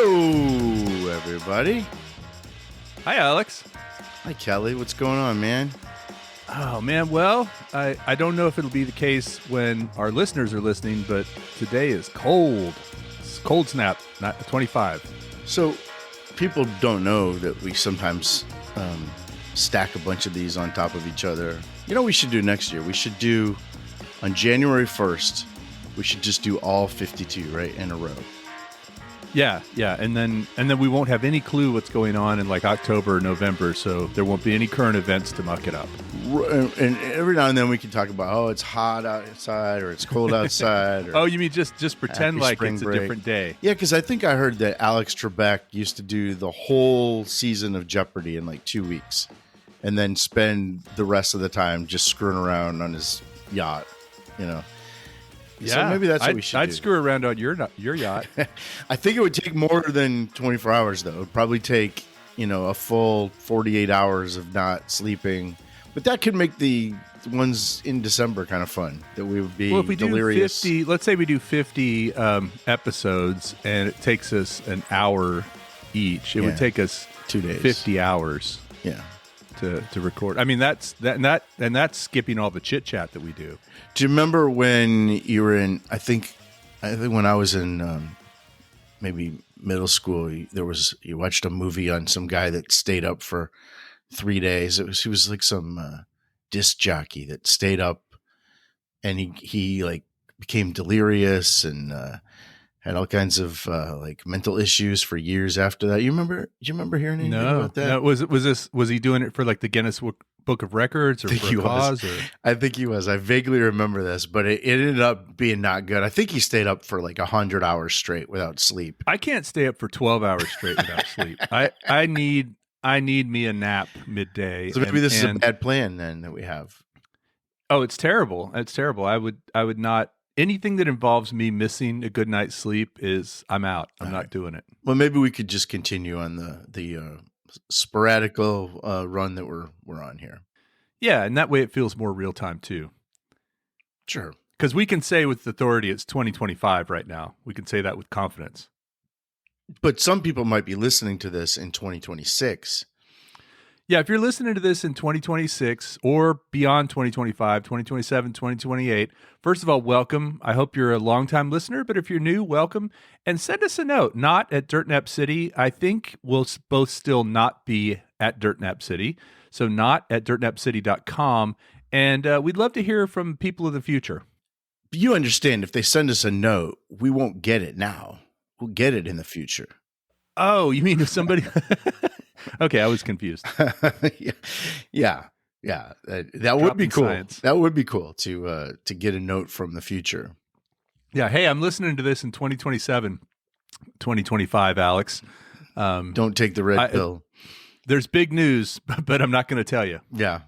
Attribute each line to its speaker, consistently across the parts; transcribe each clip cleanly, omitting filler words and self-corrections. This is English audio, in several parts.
Speaker 1: Hello, everybody.
Speaker 2: Hi, Alex.
Speaker 1: Hi, Kelly. What's going on, man?
Speaker 2: Oh, man. Well, I don't know if it'll be the case when our listeners are listening, but today is cold. It's cold snap, not 25.
Speaker 1: So, people don't know that we sometimes stack a bunch of these on top of each other. You know what we should do next year? We should do, on January 1st, we should just do all 52, right, in a row.
Speaker 2: Yeah. And then we won't have any clue what's going on in like October or November, so there won't be any current events to muck it up.
Speaker 1: And every now and then we can talk about, oh, it's hot outside or it's cold outside. Or
Speaker 2: oh, you mean just pretend like it's
Speaker 1: break.
Speaker 2: A different day?
Speaker 1: Yeah, because I think I heard that Alex Trebek used to do the whole season of Jeopardy in like 2 weeks and then spend the rest of the time just screwing around on his yacht, you know.
Speaker 2: Yeah,
Speaker 1: so maybe that's what we should do.
Speaker 2: I'd screw around on your yacht.
Speaker 1: I think it would take more than 24 hours, though. It would probably take, a full 48 hours of not sleeping. But that could make the ones in December kind of fun, that we would be
Speaker 2: if we
Speaker 1: delirious.
Speaker 2: Do 50, let's say we do 50 episodes, and it takes us an hour each. It would take us
Speaker 1: 2 days,
Speaker 2: 50 hours.
Speaker 1: Yeah.
Speaker 2: To record. I mean, that's skipping all the chit chat that we do.
Speaker 1: Do you remember when you were in? I think when I was in maybe middle school, you watched a movie on some guy that stayed up for 3 days. He was like some disc jockey that stayed up, and he like became delirious and had all kinds of like mental issues for years after that. You remember hearing anything about that?
Speaker 2: No. Was he doing it for like the Guinness Book of Records or for a cause?
Speaker 1: I think he was. I vaguely remember this, but it ended up being not good. I think he stayed up for like 100 hours straight without sleep.
Speaker 2: I can't stay up for 12 hours straight without sleep. I need me a nap midday.
Speaker 1: So maybe this is a bad plan then that we have.
Speaker 2: Oh, it's terrible. It's terrible. I would not. Anything that involves me missing a good night's sleep I'm out. I'm not doing it.
Speaker 1: Well, maybe we could just continue on the sporadical run that we're on here.
Speaker 2: Yeah, and that way it feels more real time too.
Speaker 1: Sure.
Speaker 2: Because we can say with authority it's 2025 right now. We can say that with confidence.
Speaker 1: But some people might be listening to this in 2026.
Speaker 2: Yeah, if you're listening to this in 2026 or beyond 2025, 2027, 2028, first of all, welcome. I hope you're a longtime listener, but if you're new, welcome. And send us a note, not at Dirtnap City. I think we'll both still not be at Dirtnap City, so not at dirtnapcity.com. And we'd love to hear from people of the future.
Speaker 1: You understand, if they send us a note, we won't get it now. We'll get it in the future.
Speaker 2: Oh, you mean if somebody... Okay, I was confused.
Speaker 1: Yeah. That would be cool. Science. That would be cool to get a note from the future.
Speaker 2: Yeah. Hey, I'm listening to this in 2027, 2025, Alex.
Speaker 1: Don't take the red pill.
Speaker 2: There's big news, but I'm not going to tell you.
Speaker 1: Yeah.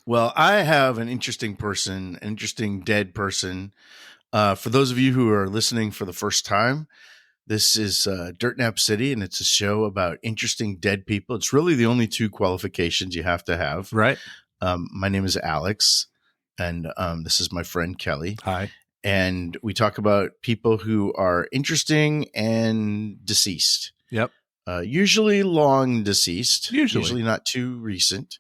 Speaker 1: Well, I have an interesting dead person. For those of you who are listening for the first time, this is Dirtnap City, and it's a show about interesting dead people. It's really the only two qualifications you have to have.
Speaker 2: Right.
Speaker 1: My name is Alex, and this is my friend Kelly.
Speaker 2: Hi.
Speaker 1: And we talk about people who are interesting and deceased.
Speaker 2: Yep.
Speaker 1: Usually long deceased.
Speaker 2: Usually
Speaker 1: not too recent.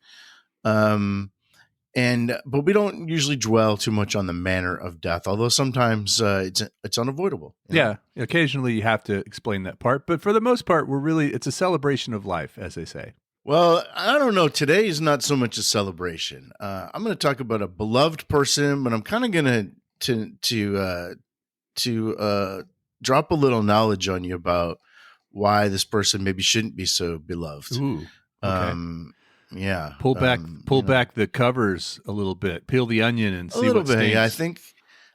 Speaker 1: But we don't usually dwell too much on the manner of death, although sometimes it's unavoidable.
Speaker 2: Yeah, occasionally you have to explain that part, but for the most part, it's a celebration of life, as they say.
Speaker 1: Well, I don't know. Today is not so much a celebration. I'm going to talk about a beloved person, but I'm kind of going to drop a little knowledge on you about why this person maybe shouldn't be so beloved.
Speaker 2: Ooh, okay.
Speaker 1: Yeah.
Speaker 2: Pull back the covers a little bit. Peel the onion and see what stinks.
Speaker 1: Yeah,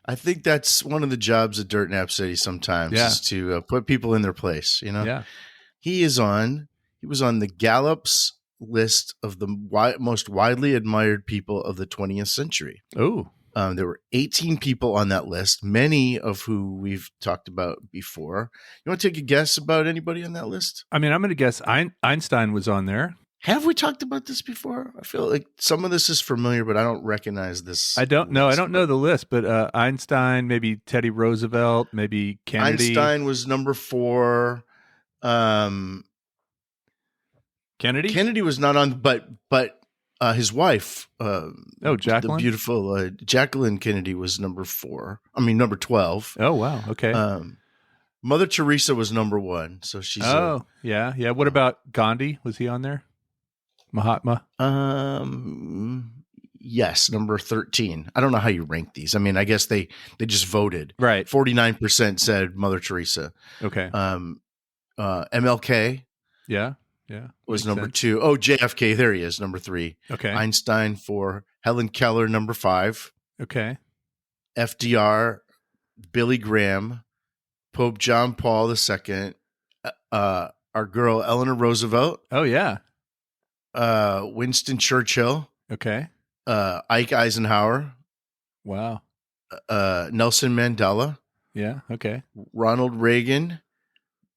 Speaker 1: I think that's one of the jobs of Dirtnap City sometimes is to put people in their place,
Speaker 2: Yeah.
Speaker 1: He was on the Gallup's list of the most widely admired people of the 20th century.
Speaker 2: Oh.
Speaker 1: There were 18 people on that list, many of who we've talked about before. You want to take a guess about anybody on that list?
Speaker 2: I mean, I'm going to guess Einstein was on there.
Speaker 1: Have we talked about this before? I feel like some of this is familiar, but I don't recognize this
Speaker 2: I don't know. I
Speaker 1: list.
Speaker 2: don't know the list, but Einstein, maybe Teddy Roosevelt, maybe Kennedy.
Speaker 1: Einstein was number 4. Um,
Speaker 2: Kennedy?
Speaker 1: Kennedy was not on, but his wife,
Speaker 2: Oh,
Speaker 1: the
Speaker 2: Jacqueline?
Speaker 1: beautiful Jacqueline Kennedy, was number 4. I mean, number 12.
Speaker 2: Oh, wow. Okay.
Speaker 1: Mother Teresa was number 1, so she's
Speaker 2: yeah. What about Gandhi? Was he on there? Mahatma?
Speaker 1: Yes, number 13. I don't know how you rank these. I mean, I guess they just voted.
Speaker 2: Right.
Speaker 1: 49% said Mother Teresa.
Speaker 2: Okay.
Speaker 1: MLK
Speaker 2: Yeah.
Speaker 1: was
Speaker 2: Makes
Speaker 1: number
Speaker 2: sense.
Speaker 1: 2. Oh, JFK, there he is, number 3.
Speaker 2: Okay.
Speaker 1: Einstein 4. Helen Keller, number 5.
Speaker 2: Okay.
Speaker 1: FDR, Billy Graham, Pope John Paul II, our girl Eleanor Roosevelt,
Speaker 2: Oh, yeah.
Speaker 1: Winston Churchill,
Speaker 2: Okay.
Speaker 1: Ike Eisenhower,
Speaker 2: Wow.
Speaker 1: Nelson Mandela,
Speaker 2: Yeah. Okay.
Speaker 1: Ronald Reagan,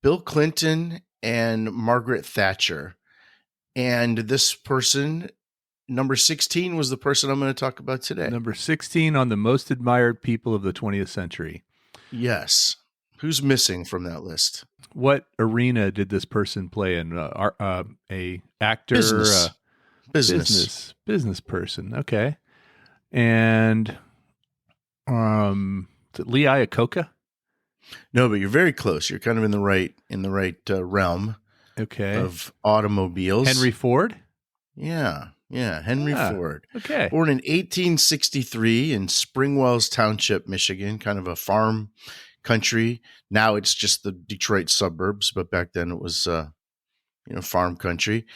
Speaker 1: Bill Clinton, and Margaret Thatcher. And this person, number 16, was the person I'm going to talk about today.
Speaker 2: Number 16 on the most admired people of the 20th century.
Speaker 1: Yes. Who's missing from that list?
Speaker 2: What arena did this person play in? A actor,
Speaker 1: Business.
Speaker 2: business person. Okay. And is it Lee Iacocca?
Speaker 1: No, but you're very close. You're kind of in the right realm.
Speaker 2: Okay.
Speaker 1: Of automobiles.
Speaker 2: Henry Ford?
Speaker 1: Yeah. Henry Ford.
Speaker 2: Okay.
Speaker 1: Born in 1863 in Springwells Township, Michigan, kind of a farm country. Now it's just the Detroit suburbs, but back then it was, farm country.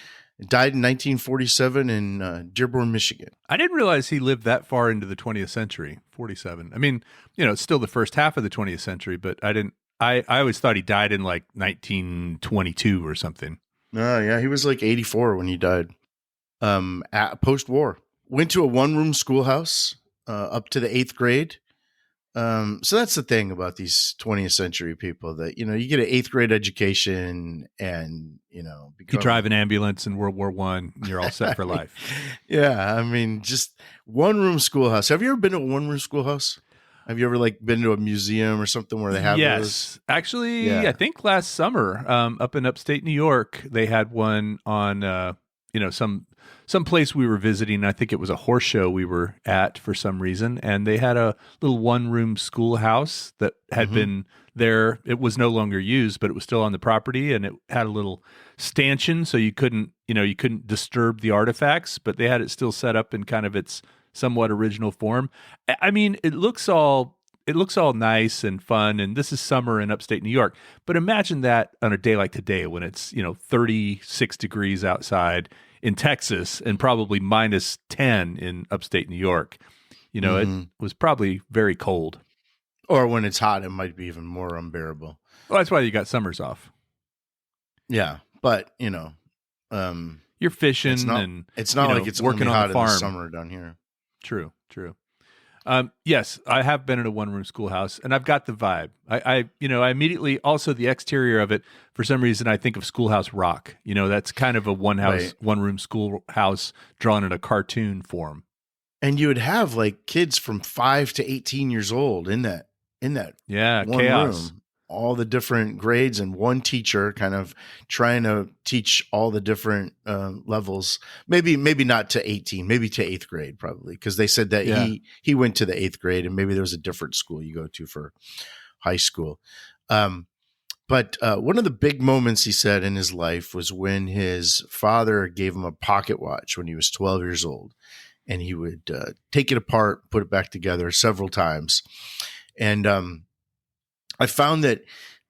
Speaker 1: Died in 1947 in Dearborn, Michigan.
Speaker 2: I didn't realize he lived that far into the 20th century, 47. I mean, it's still the first half of the 20th century, but I always thought he died in like 1922 or something.
Speaker 1: Oh, yeah. He was like 84 when he died. Post-war. Went to a one-room schoolhouse up to the 8th grade. So that's the thing about these 20th century people that, you get an 8th grade education and,
Speaker 2: you drive an ambulance in World War I and you're all set for life.
Speaker 1: Yeah. I mean, just one-room schoolhouse. Have you ever been to a one-room schoolhouse? Have you ever been to a museum or something where they have those?
Speaker 2: Actually, yeah. I think last summer, up in upstate New York, they had one on, some place we were visiting. I think it was a horse show we were at for some reason, and they had a little one-room schoolhouse that had been there. It was no longer used, but it was still on the property, and it had a little stanchion, so you couldn't disturb the artifacts, but they had it still set up in kind of its somewhat original form. I mean, it looks all nice and fun, and this is summer in upstate New York. But imagine that on a day like today when it's 36 degrees outside in Texas and probably minus 10 in upstate New York. It was probably very cold.
Speaker 1: Or when it's hot, it might be even more unbearable.
Speaker 2: Well, that's why you got summers off.
Speaker 1: Yeah, but
Speaker 2: you're fishing
Speaker 1: it's not like it's
Speaker 2: working
Speaker 1: only hot
Speaker 2: on the farm.
Speaker 1: In the summer down here.
Speaker 2: True. Yes, I have been in a one-room schoolhouse, and I've got the vibe. I immediately also the exterior of it. For some reason, I think of Schoolhouse Rock. That's kind of a one-room schoolhouse drawn in a cartoon form.
Speaker 1: And you would have kids from 5 to 18 years old in that one
Speaker 2: chaos.
Speaker 1: room. All the different grades and one teacher kind of trying to teach all the different levels. Maybe not to 18, maybe to 8th grade probably, because they said that he went to the 8th grade and maybe there was a different school you go to for high school. But one of the big moments he said in his life was when his father gave him a pocket watch when he was 12 years old, and he would take it apart, put it back together several times. And I found that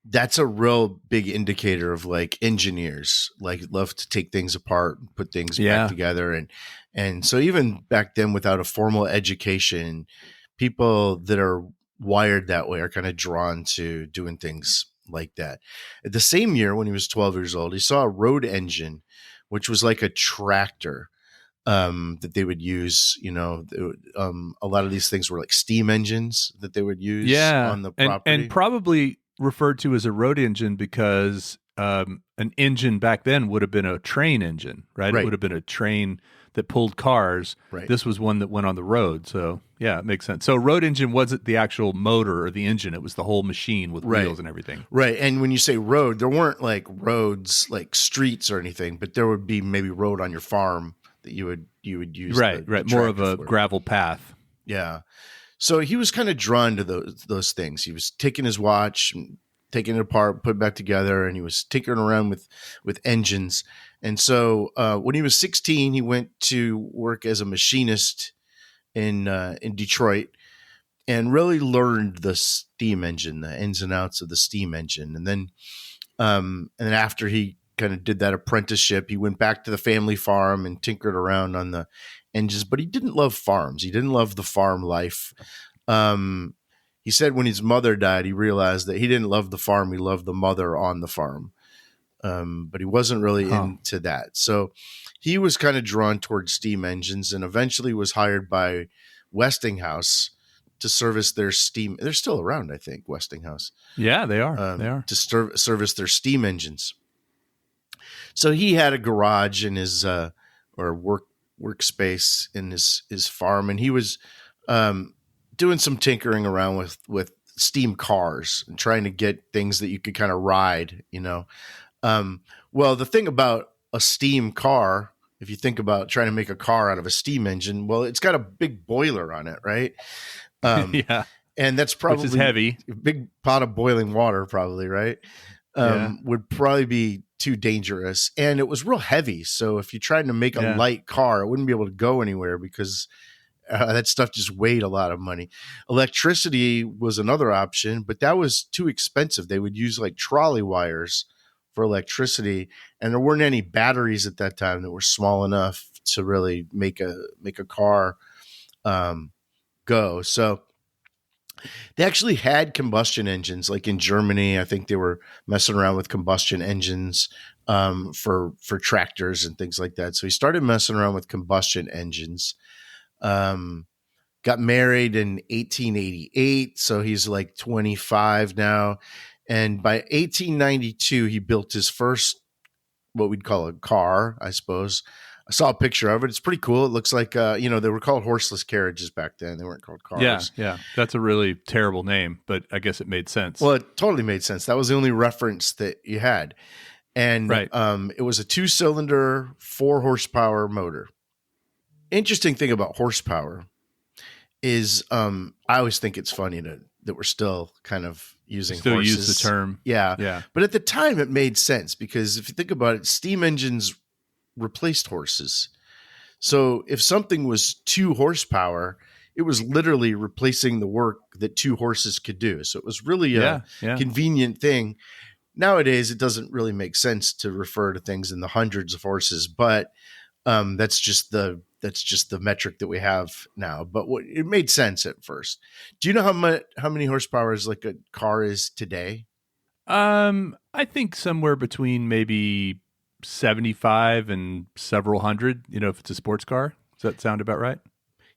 Speaker 1: that's a real big indicator of engineers love to take things apart and put things back together. And so even back then, without a formal education, people that are wired that way are kind of drawn to doing things like that. The same year, when he was 12 years old, he saw a road engine, which was like a tractor that they would use. A lot of these things were like steam engines that they would use on the property.
Speaker 2: And probably referred to as a road engine because an engine back then would have been a train engine, right? It
Speaker 1: Right.
Speaker 2: would have been a train that pulled cars.
Speaker 1: Right.
Speaker 2: This was one that went on the road. So yeah, it makes sense. So road engine wasn't the actual motor or the engine. It was the whole machine with
Speaker 1: Right.
Speaker 2: wheels and everything.
Speaker 1: Right. And when you say road, there weren't like roads, like streets or anything, but there would be maybe road on your farm that you would use.
Speaker 2: Right.
Speaker 1: the
Speaker 2: More of
Speaker 1: tractor
Speaker 2: a
Speaker 1: for.
Speaker 2: gravel path.
Speaker 1: Yeah. So he was kind of drawn to those things. He was taking his watch, and taking it apart, put it back together, and he was tinkering around with engines. And so when he was 16, he went to work as a machinist in Detroit, and really learned the steam engine, the ins and outs of the steam engine. And then after he kind of did that apprenticeship, he went back to the family farm and tinkered around on the engines. But he didn't love farms. He didn't love the farm life. He said when his mother died, he realized that he didn't love the farm. He loved the mother on the farm. But he wasn't really into that. So he was kind of drawn towards steam engines, and eventually was hired by Westinghouse to service their steam. They're still around, I think, Westinghouse.
Speaker 2: Yeah, they are. They are.
Speaker 1: To service their steam engines. So he had a garage in his or workspace in his farm, and he was doing some tinkering around with steam cars and trying to get things that you could kind of ride, you know. Well, the thing about a steam car, if you think about trying to make a car out of a steam engine, well, it's got a big boiler on it, right?
Speaker 2: Yeah.
Speaker 1: And that's probably
Speaker 2: which is heavy.
Speaker 1: A big pot of boiling water, probably, right? Would probably be too dangerous. And it was real heavy. So if you tried to make a light car, it wouldn't be able to go anywhere because that stuff just weighed a lot of money. Electricity was another option, but that was too expensive. They would use like trolley wires for electricity, and there weren't any batteries at that time that were small enough to really make a car go. So they actually had combustion engines, like in Germany. I think they were messing around with combustion engines for tractors and things like that. So he started messing around with combustion engines. Got married in 1888, so he's like 25 now. And by 1892, he built his first, what we'd call a car, I suppose. I saw a picture of it. It's pretty cool. It looks like, they were called horseless carriages back then. They weren't called cars.
Speaker 2: Yeah. That's a really terrible name, but I guess it made sense.
Speaker 1: Well, it totally made sense. That was the only reference that you had. And it was a 2-cylinder, 4-horsepower motor. Interesting thing about horsepower is I always think it's funny that we're still kind of using horses.
Speaker 2: Use the term.
Speaker 1: Yeah. But at the time it made sense because if you think about it, steam engines replaced horses. So if something was 2 horsepower, it was literally replacing the work that 2 horses could do. So it was really a convenient thing. Nowadays, it doesn't really make sense to refer to things in the hundreds of horses, but that's just the metric that we have now. But it made sense at first. Do you know how many horsepower like a car is today?
Speaker 2: I think somewhere between maybe 75 and several hundred. If it's a sports car, does that sound about right?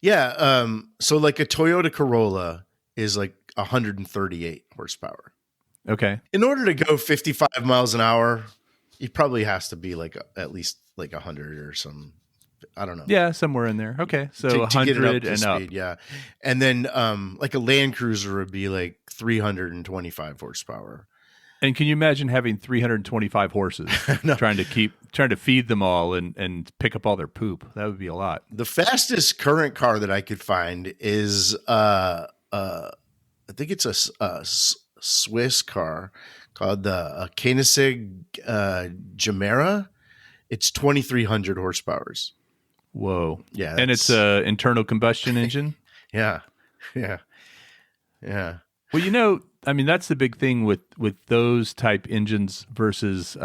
Speaker 1: Yeah. So like a Toyota Corolla is like 138 horsepower.
Speaker 2: Okay.
Speaker 1: In order to go 55 miles an hour, it probably has to be like at least like 100 or some. I don't know.
Speaker 2: Yeah, somewhere in there. Okay, so
Speaker 1: to
Speaker 2: 100
Speaker 1: get it up to
Speaker 2: and
Speaker 1: speed,
Speaker 2: up.
Speaker 1: yeah. And then like a Land Cruiser would be like 325 horsepower.
Speaker 2: And can you imagine having 325 horses trying to feed them all and pick up all their poop? That would be a lot.
Speaker 1: The fastest current car that I could find is I think it's a Swiss car called the Koenigsegg Gemera. It's 2,300 horsepower.
Speaker 2: Whoa.
Speaker 1: Yeah.
Speaker 2: And it's an internal combustion engine?
Speaker 1: Yeah.
Speaker 2: Well, that's the big thing with those type engines versus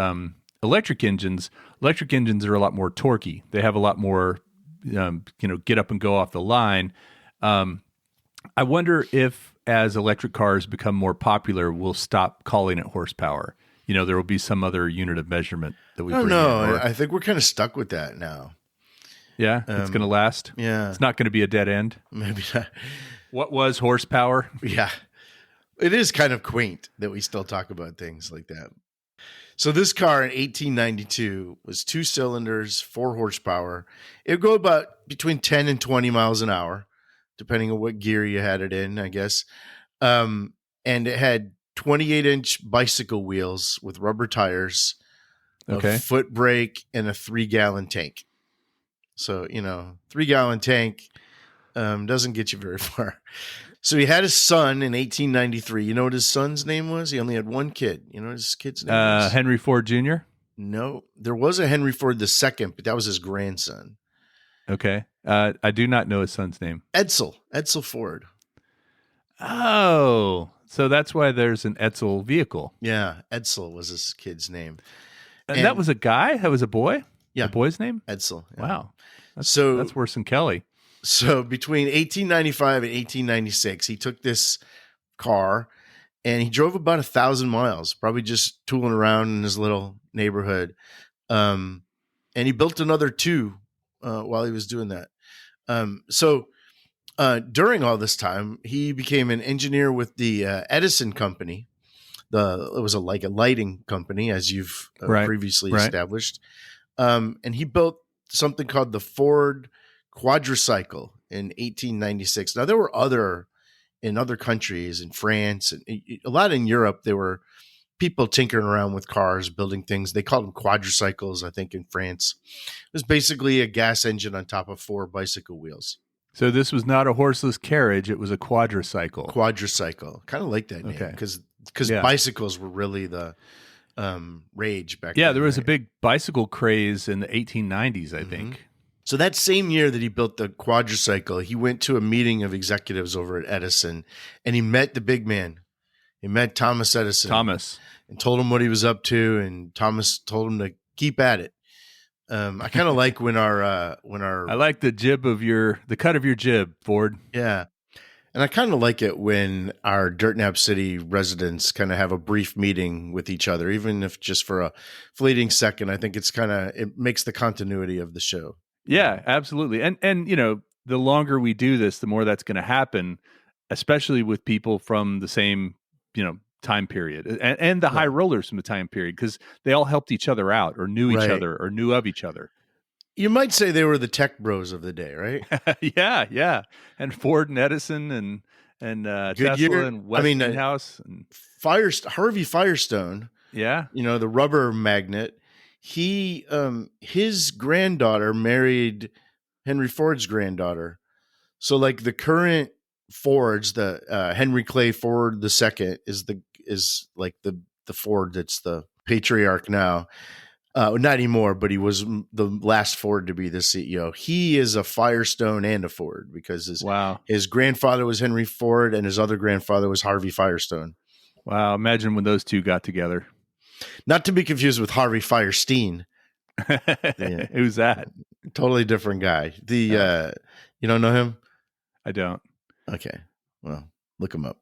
Speaker 2: electric engines. Electric engines are a lot more torquey. They have a lot more, get up and go off the line. I wonder if as electric cars become more popular, we'll stop calling it horsepower. There will be some other unit of measurement that we bring in.
Speaker 1: I think we're kind of stuck with that now.
Speaker 2: Yeah, it's going to last.
Speaker 1: Yeah.
Speaker 2: It's not going to be a dead end.
Speaker 1: Maybe not.
Speaker 2: What was horsepower?
Speaker 1: Yeah. It is kind of quaint that we still talk about things like that. So this car in 1892 was 2 cylinders, 4 horsepower. It would go about between 10 and 20 miles an hour, depending on what gear you had it in, I guess. And it had 28-inch bicycle wheels with rubber tires, a
Speaker 2: Okay.
Speaker 1: foot brake, and a 3-gallon tank. So, 3-gallon tank doesn't get you very far. So he had his son in 1893. You know what his son's name was? He only had one kid. You know what his kid's name was?
Speaker 2: Henry Ford Jr.
Speaker 1: No, there was a Henry Ford II, but that was his grandson.
Speaker 2: Okay. I do not know his son's name.
Speaker 1: Edsel Ford.
Speaker 2: Oh, so that's why there's an Edsel vehicle.
Speaker 1: Yeah, Edsel was his kid's name.
Speaker 2: And that was a guy? That was a boy?
Speaker 1: Yeah.
Speaker 2: A boy's name?
Speaker 1: Edsel. Yeah.
Speaker 2: Wow. That's worse than Kelly.
Speaker 1: So between 1895 and 1896, he took this car and he drove about 1,000 miles, probably just tooling around in his little neighborhood. And he built another 2 while he was doing that. So during all this time, he became an engineer with the Edison Company. It was like a lighting company, as you've previously established. And he built something called the Ford Quadricycle in 1896. Now, there were in other countries, in France, and a lot in Europe, there were people tinkering around with cars, building things. They called them quadricycles, I think, in France. It was basically a gas engine on top of 4 bicycle wheels.
Speaker 2: So this was not a horseless carriage; it was a quadricycle.
Speaker 1: Quadricycle, kind of like that name, because bicycles were really the rage back then.
Speaker 2: Yeah, there was a big bicycle craze in the 1890s, I think.
Speaker 1: So that same year that he built the quadricycle, he went to a meeting of executives over at Edison, and he met the big man. He met Thomas Edison. And told him what he was up to, and Thomas told him to keep at it. I kind of like when our I
Speaker 2: like the cut of your jib, Ford.
Speaker 1: Yeah. And I kind of like it when our Dirt Nap City residents kind of have a brief meeting with each other, even if just for a fleeting second. I think it makes the continuity of the show.
Speaker 2: Yeah, absolutely. And the longer we do this, the more that's going to happen, especially with people from the same, time period and the high rollers from the time period, because they all helped each other out or knew each other or knew of each other.
Speaker 1: You might say they were the tech bros of the day, right?
Speaker 2: Yeah. And Ford and Edison and Tesla and Westinghouse and
Speaker 1: Harvey Firestone.
Speaker 2: Yeah.
Speaker 1: The rubber magnet. He his granddaughter married Henry Ford's granddaughter. So like the current Fords, the Henry Clay Ford II is like the Ford that's the patriarch now. Not anymore, but he was the last Ford to be the CEO. He is a Firestone and a Ford because his grandfather was Henry Ford and his other grandfather was Harvey Firestone.
Speaker 2: Wow. Imagine when those two got together.
Speaker 1: Not to be confused with Harvey Firestein.
Speaker 2: Who's that?
Speaker 1: Totally different guy. You don't know him?
Speaker 2: I don't.
Speaker 1: Okay. Well, look him up.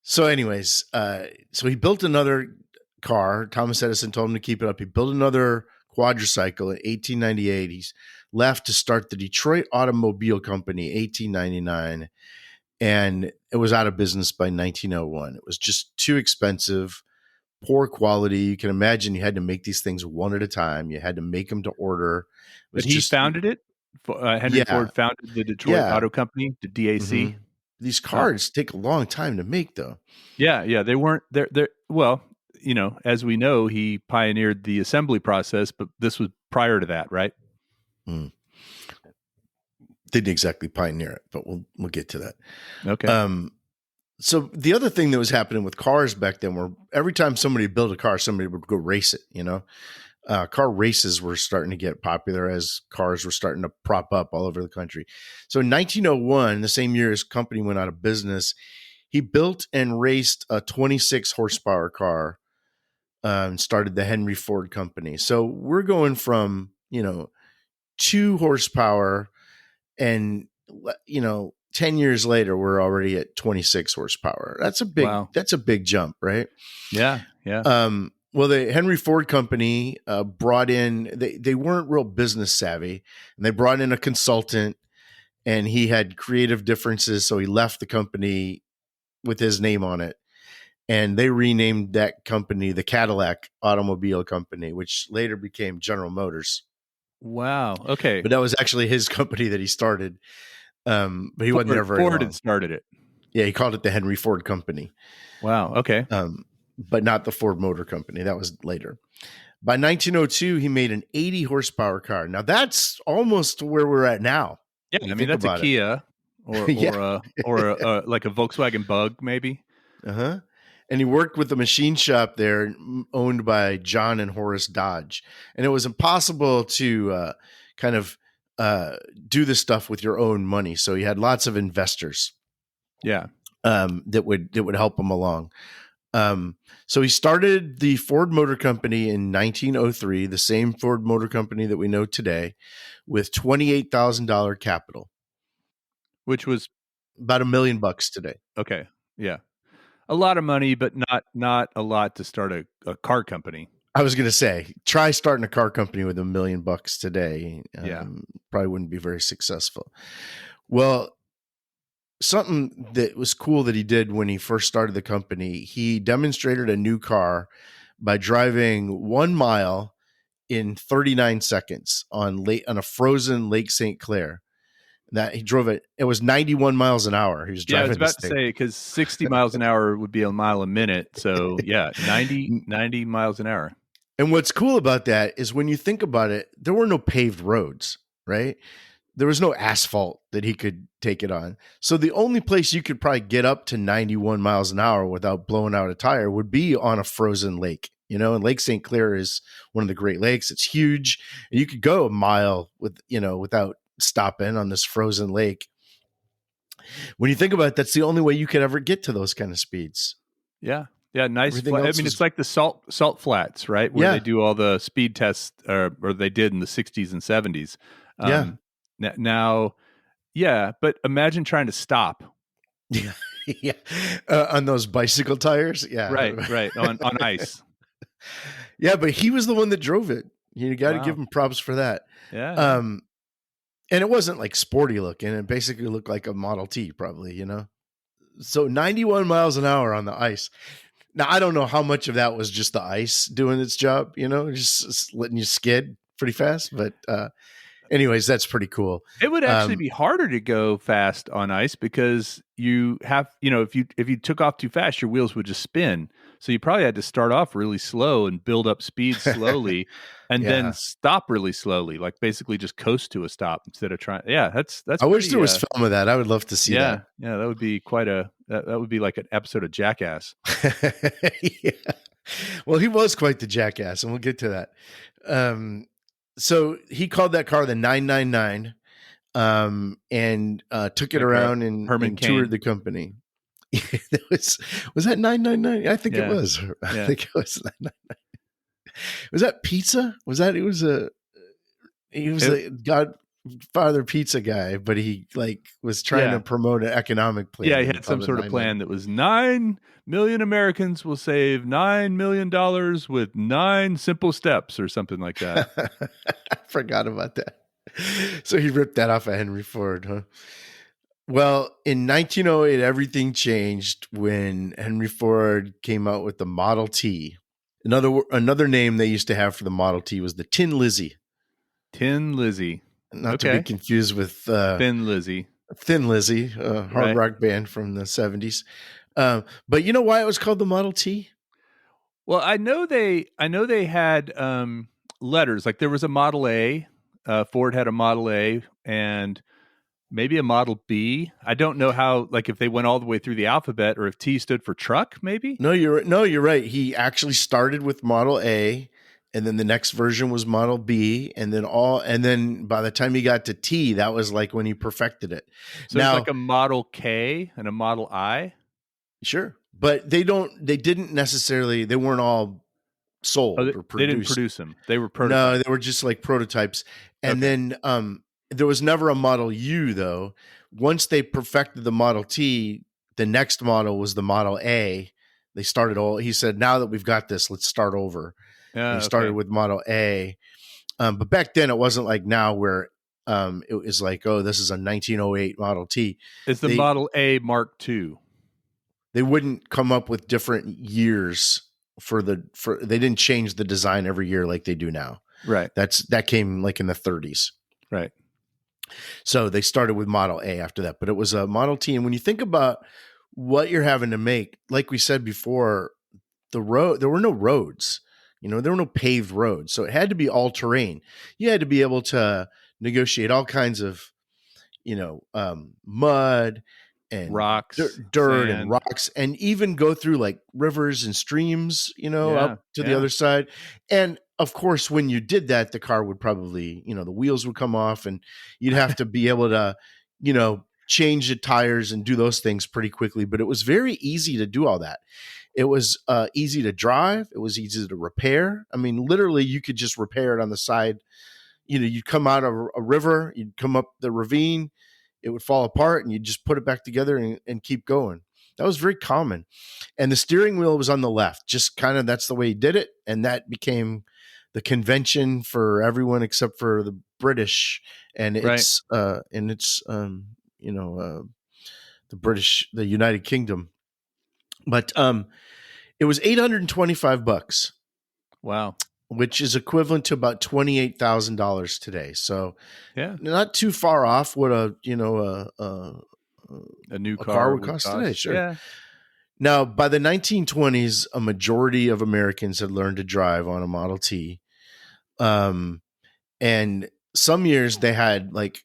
Speaker 1: So anyways, so he built another car. Thomas Edison told him to keep it up. He built another quadricycle in 1898. He's left to start the Detroit Automobile Company, 1899. And it was out of business by 1901. It was just too expensive, poor quality. You can imagine you had to make these things one at a time. You had to make them to order.
Speaker 2: But he founded it? Henry Ford founded the Detroit Auto Company, the DAC.
Speaker 1: Mm-hmm. These cars take a long time to make, though.
Speaker 2: Yeah. They weren't there. Well, as we know, he pioneered the assembly process, but this was prior to that, right?
Speaker 1: Didn't exactly pioneer it, but we'll get to that.
Speaker 2: Okay.
Speaker 1: So the other thing that was happening with cars back then were every time somebody built a car, somebody would go race it, Car races were starting to get popular as cars were starting to prop up all over the country. So in 1901, the same year his company went out of business, he built and raced a 26 horsepower car and started the Henry Ford Company. So we're going from, 2 horsepower and, 10 years later, we're already at 26 horsepower. That's a big jump, right?
Speaker 2: Yeah.
Speaker 1: Well, the Henry Ford Company brought in, they weren't real business savvy, and they brought in a consultant, and he had creative differences. So he left the company with his name on it. and they renamed that company the Cadillac Automobile Company, which later became General Motors.
Speaker 2: Wow. Okay.
Speaker 1: But that was actually his company that he started. But he wasn't there very
Speaker 2: Ford had
Speaker 1: long.
Speaker 2: started it.
Speaker 1: Yeah, he called it the Henry Ford Company.
Speaker 2: Wow. Okay.
Speaker 1: But not the Ford Motor Company. That was later. By 1902, he made an 80 horsepower car. Now that's almost where we're at now.
Speaker 2: Yeah, I mean that's a Kia or
Speaker 1: Yeah.
Speaker 2: like a Volkswagen Bug maybe.
Speaker 1: Uh-huh. And he worked with a machine shop there owned by John and Horace Dodge. And it was impossible to kind of do this stuff with your own money. So he had lots of investors
Speaker 2: Yeah.
Speaker 1: that would help him along. So he started the Ford Motor Company in 1903, the same Ford Motor Company that we know today, with $28,000 capital,
Speaker 2: which was
Speaker 1: about $1 million today.
Speaker 2: okay. Yeah, a lot of money, but not a lot to start a car company.
Speaker 1: I was going to say, try starting a car company with $1 million today.
Speaker 2: Yeah.
Speaker 1: Probably wouldn't be very successful. Well, something that was cool that he did when he first started the company, he demonstrated a new car by driving 1 mile in 39 seconds on a frozen Lake St. Clair. That he drove it. It was 91 miles an hour. He was driving.
Speaker 2: Yeah, I was about to say, because 60 miles an hour would be a mile a minute. So yeah, 90 miles an hour.
Speaker 1: And what's cool about that is when you think about it, there were no paved roads, right? There was no asphalt that he could take it on. So the only place you could probably get up to 91 miles an hour without blowing out a tire would be on a frozen lake. And Lake St. Clair is one of the Great Lakes. It's huge. And you could go a mile without stopping on this frozen lake. When you think about it, that's the only way you could ever get to those kind of speeds.
Speaker 2: Yeah. Yeah, nice. I mean, it's like the salt flats, right? Where they do all the speed tests, or they did in the 60s and 70s. Now, yeah, but imagine trying to stop.
Speaker 1: Yeah, yeah, on those bicycle tires. Yeah,
Speaker 2: right on ice.
Speaker 1: Yeah, but he was the one that drove it. You got to give him props for that.
Speaker 2: Yeah.
Speaker 1: And it wasn't like sporty looking. It basically looked like a Model T, probably. So 91 miles an hour on the ice. Now, I don't know how much of that was just the ice doing its job, just letting you skid pretty fast. But anyways, that's pretty cool.
Speaker 2: It would actually be harder to go fast on ice because you have, if you took off too fast, your wheels would just spin. So you probably had to start off really slow and build up speed slowly and then stop really slowly, like basically just coast to a stop instead of trying. Yeah, that's
Speaker 1: I wish there was film of that. I would love to see that.
Speaker 2: Yeah, that would be that would be like an episode of Jackass.
Speaker 1: Yeah. Well, he was quite the jackass, and we'll get to that. So he called that car the 999, and took it around and toured the company. Was that 999? I think it was. I think it was 999. Was that pizza? He was a Godfather pizza guy, but he was trying to promote an economic plan.
Speaker 2: Yeah, he had some sort of plan that was 9 million Americans will save $9 million with 9 simple steps or something like that.
Speaker 1: I forgot about that. So he ripped that off of Henry Ford, huh? Well, in 1908, everything changed when Henry Ford came out with the Model T. Another name they used to have for the Model T was the Tin Lizzy.
Speaker 2: Tin Lizzy.
Speaker 1: Not to be confused with
Speaker 2: Thin Lizzy.
Speaker 1: Thin Lizzy, a hard rock band from the 70s. But you know why it was called the Model T?
Speaker 2: Well, I know they had letters. Like there was a Model A. Ford had a Model A and maybe a Model B. I don't know how, if they went all the way through the alphabet or if T stood for truck, maybe?
Speaker 1: No, you're right. He actually started with Model A, and then the next version was Model B, and then by the time he got to T, that was like when he perfected it.
Speaker 2: So it's like a Model K and a Model I?
Speaker 1: Sure. But they weren't all sold or produced.
Speaker 2: They didn't produce them. They were prototypes.
Speaker 1: No, they were just like prototypes. And then there was never a Model U, though. Once they perfected the Model T, the next model was the Model A. They started he said, now that we've got this, let's start over. And he started with Model A. But back then, it wasn't like now where it was like, oh, this is a 1908 Model T.
Speaker 2: It's the Model A Mark II.
Speaker 1: they wouldn't come up with different years they didn't change the design every year like they do now.
Speaker 2: Right.
Speaker 1: That came like in the 30s.
Speaker 2: Right.
Speaker 1: So they started with Model A after that, but it was a Model T. And when you think about what you're having to make, like we said before, there were no roads, there were no paved roads. So it had to be all terrain. You had to be able to negotiate all kinds of, mud and
Speaker 2: Rocks,
Speaker 1: dirt and
Speaker 2: sand.
Speaker 1: rocks, and even go through like rivers and streams,
Speaker 2: Yeah.
Speaker 1: up to the other side. And of course, when you did that, the car would probably, the wheels would come off, and you'd have to be able to, change the tires and do those things pretty quickly. But it was very easy to do all that. It was easy to drive. It was easy to repair. I mean, literally, you could just repair it on the side. You'd come out of a river, you'd come up the ravine, it would fall apart, and you'd just put it back together and keep going. That was very common. And the steering wheel was on the left, just kind of that's the way he did it. And that became the convention for everyone except for the British and the United Kingdom. But it was $825.
Speaker 2: Wow.
Speaker 1: Which is equivalent to about $28,000 today. So
Speaker 2: yeah,
Speaker 1: not too far off what a
Speaker 2: new car
Speaker 1: would cost today. Sure.
Speaker 2: Yeah.
Speaker 1: Now, by the 1920s, a majority of Americans had learned to drive on a Model T. And some years they had like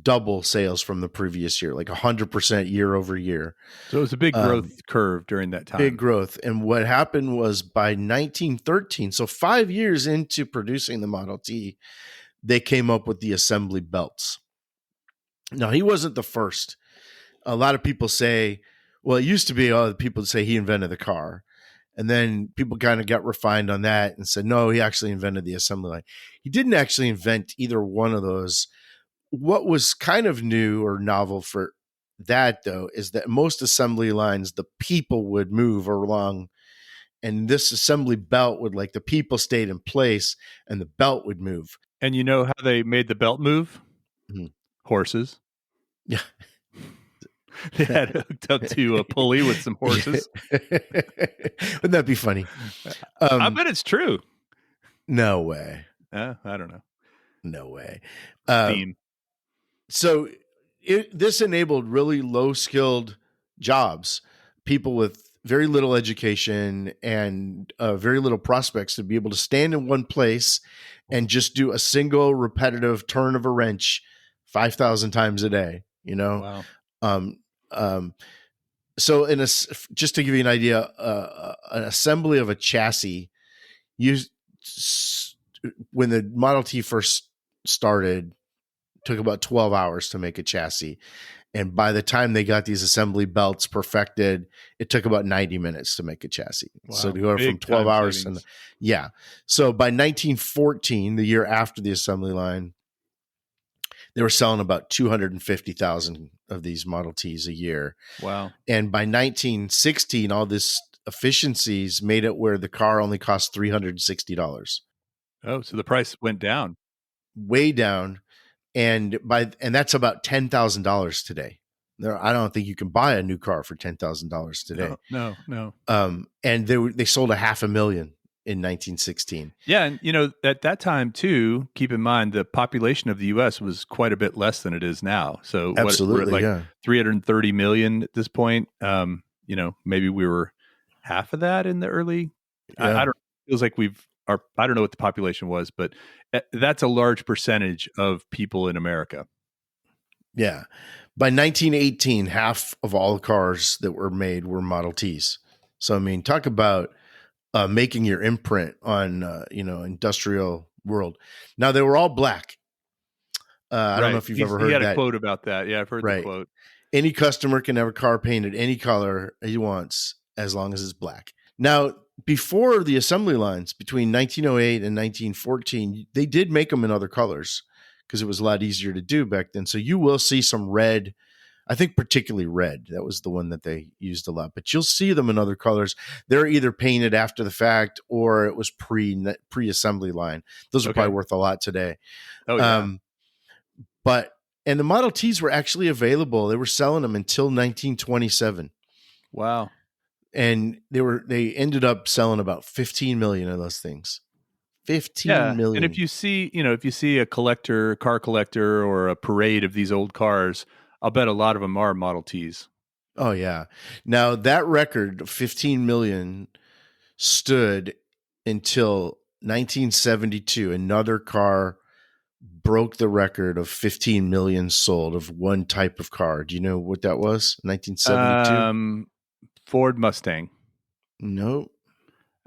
Speaker 1: double sales from the previous year, like 100% year over year.
Speaker 2: So it was a big growth curve during that time.
Speaker 1: Big growth. And what happened was by 1913, so 5 years into producing the Model T, they came up with the assembly belts. Now, he wasn't the first. A lot of people say, well, it used to be people say he invented the car. And then people kind of got refined on that and said, no, he actually invented the assembly line. He didn't actually invent either one of those. What was kind of new or novel for that, though, is that most assembly lines, the people would move along, and this assembly belt would, like, the people stayed in place and the belt would move.
Speaker 2: And you know how they made the belt move?
Speaker 1: Mm-hmm.
Speaker 2: Horses.
Speaker 1: Yeah.
Speaker 2: They had hooked up to a pulley with some horses.
Speaker 1: Wouldn't that be funny?
Speaker 2: I bet it's true.
Speaker 1: No way.
Speaker 2: I don't know.
Speaker 1: No way.
Speaker 2: Steam.
Speaker 1: So this enabled really low-skilled jobs, people with very little education and very little prospects to be able to stand in one place and just do a single repetitive turn of a wrench 5,000 times a day,
Speaker 2: Wow.
Speaker 1: So just to give you an idea, an assembly of a chassis, when the Model T first started, took about 12 hours to make a chassis. And by the time they got these assembly belts perfected, it took about 90 minutes to make a chassis.
Speaker 2: Wow.
Speaker 1: So to go from 12 hours. So by 1914, the year after the assembly line, they were selling about 250,000 of these Model Ts a year.
Speaker 2: Wow.
Speaker 1: And by 1916, all this efficiencies made it where the car only cost $360.
Speaker 2: Oh, so the price went down.
Speaker 1: Way down. And that's about $10,000 today. I don't think you can buy a new car for $10,000 today.
Speaker 2: No.
Speaker 1: And they sold 500,000 in 1916.
Speaker 2: Yeah, and at that time too, keep in mind the population of the U.S. was quite a bit less than it is now. So
Speaker 1: absolutely,
Speaker 2: we're at 330 million at this point. Maybe we were half of that in the early. I don't. It feels like I don't know what the population was, but that's a large percentage of people in America.
Speaker 1: Yeah. By 1918, half of all the cars that were made were Model Ts. So, I mean, talk about making your imprint on, industrial world. Now, they were all black. I don't know if you've ever heard that.
Speaker 2: He had a quote about that. Yeah, I've heard the quote.
Speaker 1: Any customer can have a car painted any color he wants as long as it's black. Now, before the assembly lines, between 1908 and 1914, they did make them in other colors because it was a lot easier to do back then. So you will see some red, I think particularly red. That was the one that they used a lot. But you'll see them in other colors. They're either painted after the fact or it was pre-assembly line. Those are probably worth a lot today.
Speaker 2: Oh, yeah.
Speaker 1: And the Model Ts were actually available. They were selling them until 1927.
Speaker 2: Wow.
Speaker 1: And they ended up selling about 15 million of those things. 15
Speaker 2: Yeah. And if
Speaker 1: million.
Speaker 2: you see, if you see a car collector or a parade of these old cars, I'll bet a lot of them are Model Ts.
Speaker 1: Oh yeah. Now that record of 15 million stood until 1972. Another car broke the record of 15 million sold of one type of car. Do you know what that was? 1972?
Speaker 2: Um, Ford Mustang.
Speaker 1: No.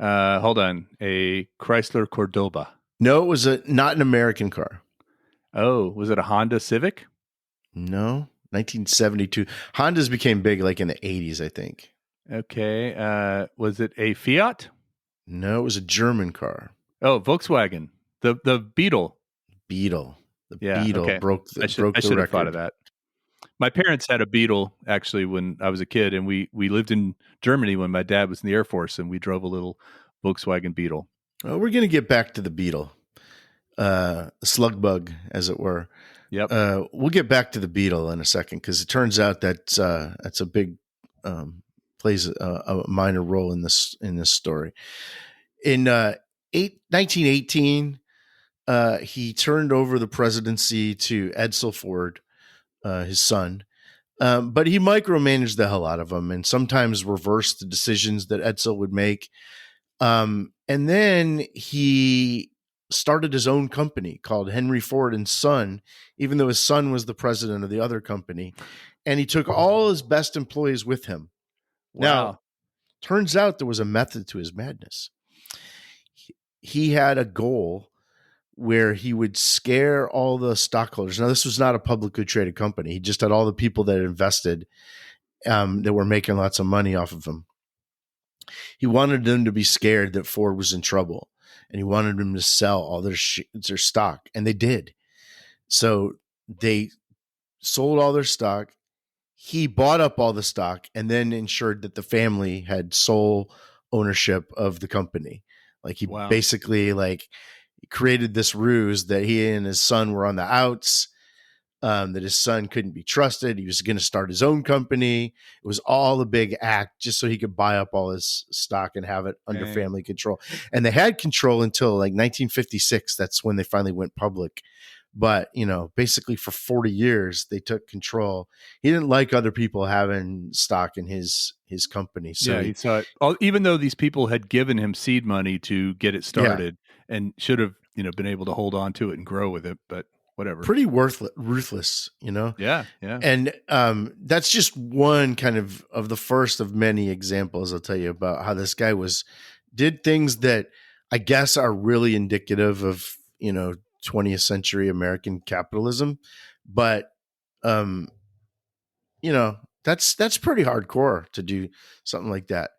Speaker 2: Hold on. A Chrysler Cordoba.
Speaker 1: No, it was not an American car.
Speaker 2: Oh, was it a Honda Civic?
Speaker 1: No. 1972. Hondas became big like in the 80s, I think.
Speaker 2: Okay. Was it a Fiat?
Speaker 1: No, it was a German car.
Speaker 2: Oh, Volkswagen. The Beetle.
Speaker 1: Beetle. The
Speaker 2: Yeah.
Speaker 1: Beetle
Speaker 2: Okay.
Speaker 1: broke
Speaker 2: I
Speaker 1: the
Speaker 2: should have thought of
Speaker 1: record.
Speaker 2: that. My parents had a Beetle actually when I was a kid, and we lived in Germany when my dad was in the Air Force, and we drove a little Volkswagen Beetle.
Speaker 1: Well, we're going to get back to the Beetle, slug bug, as it were.
Speaker 2: Yep.
Speaker 1: We'll get back to the Beetle in a second because it turns out that that's a big plays a minor role in this story. In 1918, he turned over the presidency to Edsel Ford, his son. But he micromanaged the hell out of him and sometimes reversed the decisions that Edsel would make. And then he started his own company called Henry Ford and Son, even though his son was the president of the other company. And he took all his best employees with him. Now,
Speaker 2: Wow.
Speaker 1: turns out there was a method to his madness. He had a goal where he would scare all the stockholders. Now, this was not a publicly traded company. He just had all the people that invested that were making lots of money off of him. He wanted them to be scared that Ford was in trouble, and he wanted them to sell all their stock, and they did. So they sold all their stock. He bought up all the stock and then ensured that the family had sole ownership of the company. Like he
Speaker 2: Wow.
Speaker 1: basically created this ruse that he and his son were on the outs, that his son couldn't be trusted. He was going to start his own company. It was all a big act just so he could buy up all his stock and have it under
Speaker 2: Dang.
Speaker 1: family control. And they had control until like 1956. That's when they finally went public. But, basically for 40 years, they took control. He didn't like other people having stock in his company. So
Speaker 2: Yeah, he saw it. Even though these people had given him seed money to get it started and should have, been able to hold on to it and grow with it, but whatever.
Speaker 1: pretty ruthless,
Speaker 2: Yeah, yeah.
Speaker 1: And that's just one kind of the first of many examples I'll tell you about how this guy did things that I guess are really indicative of 20th century American capitalism, but that's pretty hardcore to do something like that.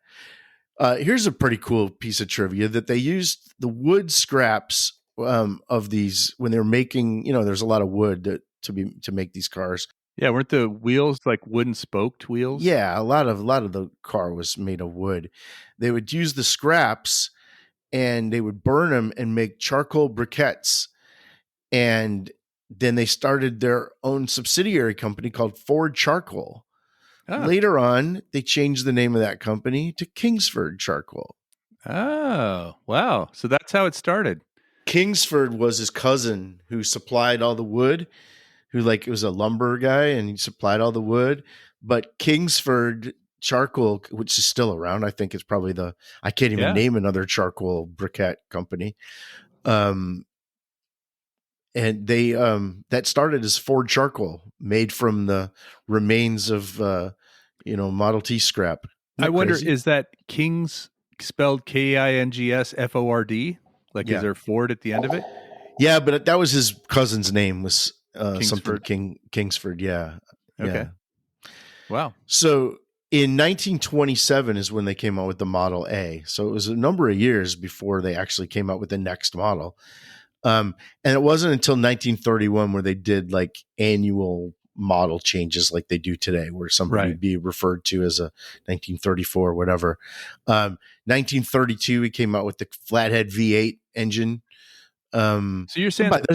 Speaker 1: Here's a pretty cool piece of trivia that they used the wood scraps of these when they're making. There's a lot of wood to make these cars.
Speaker 2: Yeah, weren't the wheels like wooden spoked wheels?
Speaker 1: Yeah, a lot of the car was made of wood. They would use the scraps and they would burn them and make charcoal briquettes. And then they started their own subsidiary company called Ford Charcoal.
Speaker 2: Oh.
Speaker 1: Later on, they changed the name of that company to Kingsford Charcoal.
Speaker 2: Oh, wow. So that's how it started.
Speaker 1: Kingsford was his cousin who supplied all the wood, who it was a lumber guy and he supplied all the wood. But Kingsford Charcoal, which is still around, I think it's probably I can't even name another charcoal briquette company. And they that started as Ford Charcoal, made from the remains of Model T scrap.
Speaker 2: I wonder, is that Kings spelled KINGSFORD? Is there Ford at the end of it?
Speaker 1: Yeah, but that was his cousin's name, was
Speaker 2: Kingsford.
Speaker 1: something Kingsford. Yeah.
Speaker 2: Okay.
Speaker 1: Yeah.
Speaker 2: Wow.
Speaker 1: So in 1927 is when they came out with the Model A. So it was a number of years before they actually came out with the next model. And it wasn't until 1931 where they did annual model changes like they do today, where somebody would be referred to as a 1934 or whatever. 1932, he came out with the flathead V8 engine.
Speaker 2: So you're saying that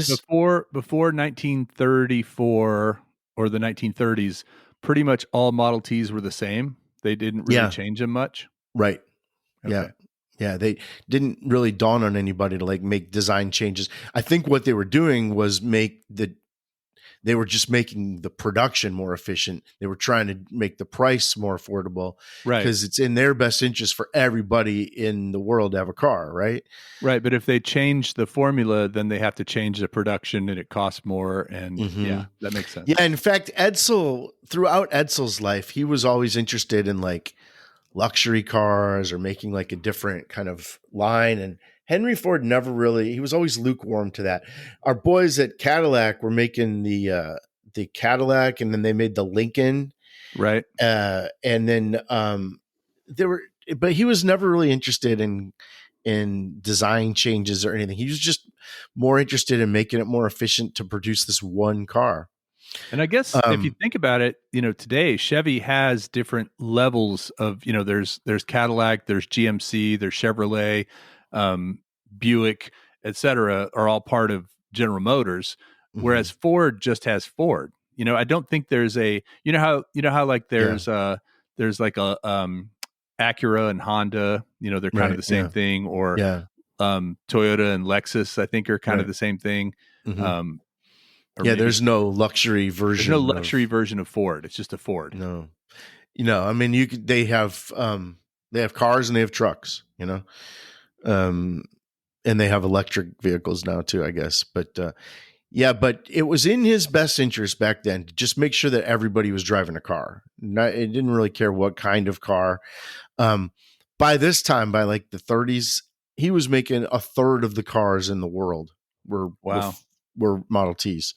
Speaker 2: before 1934 or the 1930s, pretty much all Model Ts were the same? They didn't really
Speaker 1: Yeah.
Speaker 2: change them much.
Speaker 1: Right. Yeah.
Speaker 2: Okay.
Speaker 1: Yeah. They didn't really dawn on anybody to like make design changes. I think what they were doing was they were just making the production more efficient. They were trying to make the price more affordable
Speaker 2: Right.
Speaker 1: because it's in their best interest for everybody in the world to have a car, right?
Speaker 2: Right. But if they change the formula, then they have to change the production and it costs more. And
Speaker 1: Mm-hmm.
Speaker 2: yeah, that makes sense.
Speaker 1: Yeah. In fact, throughout Edsel's life, he was always interested in like luxury cars or making like a different kind of line. And Henry Ford he was always lukewarm to that. Our boys at Cadillac were making the Cadillac, and then they made the Lincoln.
Speaker 2: Right.
Speaker 1: And then but he was never really interested in design changes or anything. He was just more interested in making it more efficient to produce this one car.
Speaker 2: And I guess if you think about it, today Chevy has different levels of, there's Cadillac, there's GMC, there's Chevrolet, Buick, et cetera, are all part of General Motors, whereas Ford just has Ford. I don't think there's how like there's like a Acura and Honda, they're kind of the same thing, or Toyota and Lexus, I think, are kind of the same thing.
Speaker 1: There's no luxury version.
Speaker 2: There's no luxury version of Ford. It's just a Ford.
Speaker 1: No, I mean, they have cars and they have trucks, and they have electric vehicles now too, I guess. But but it was in his best interest back then to just make sure that everybody was driving a car. It didn't really care what kind of car. By this time, by like the 30s, he was making a third of the cars in the world were Model Ts.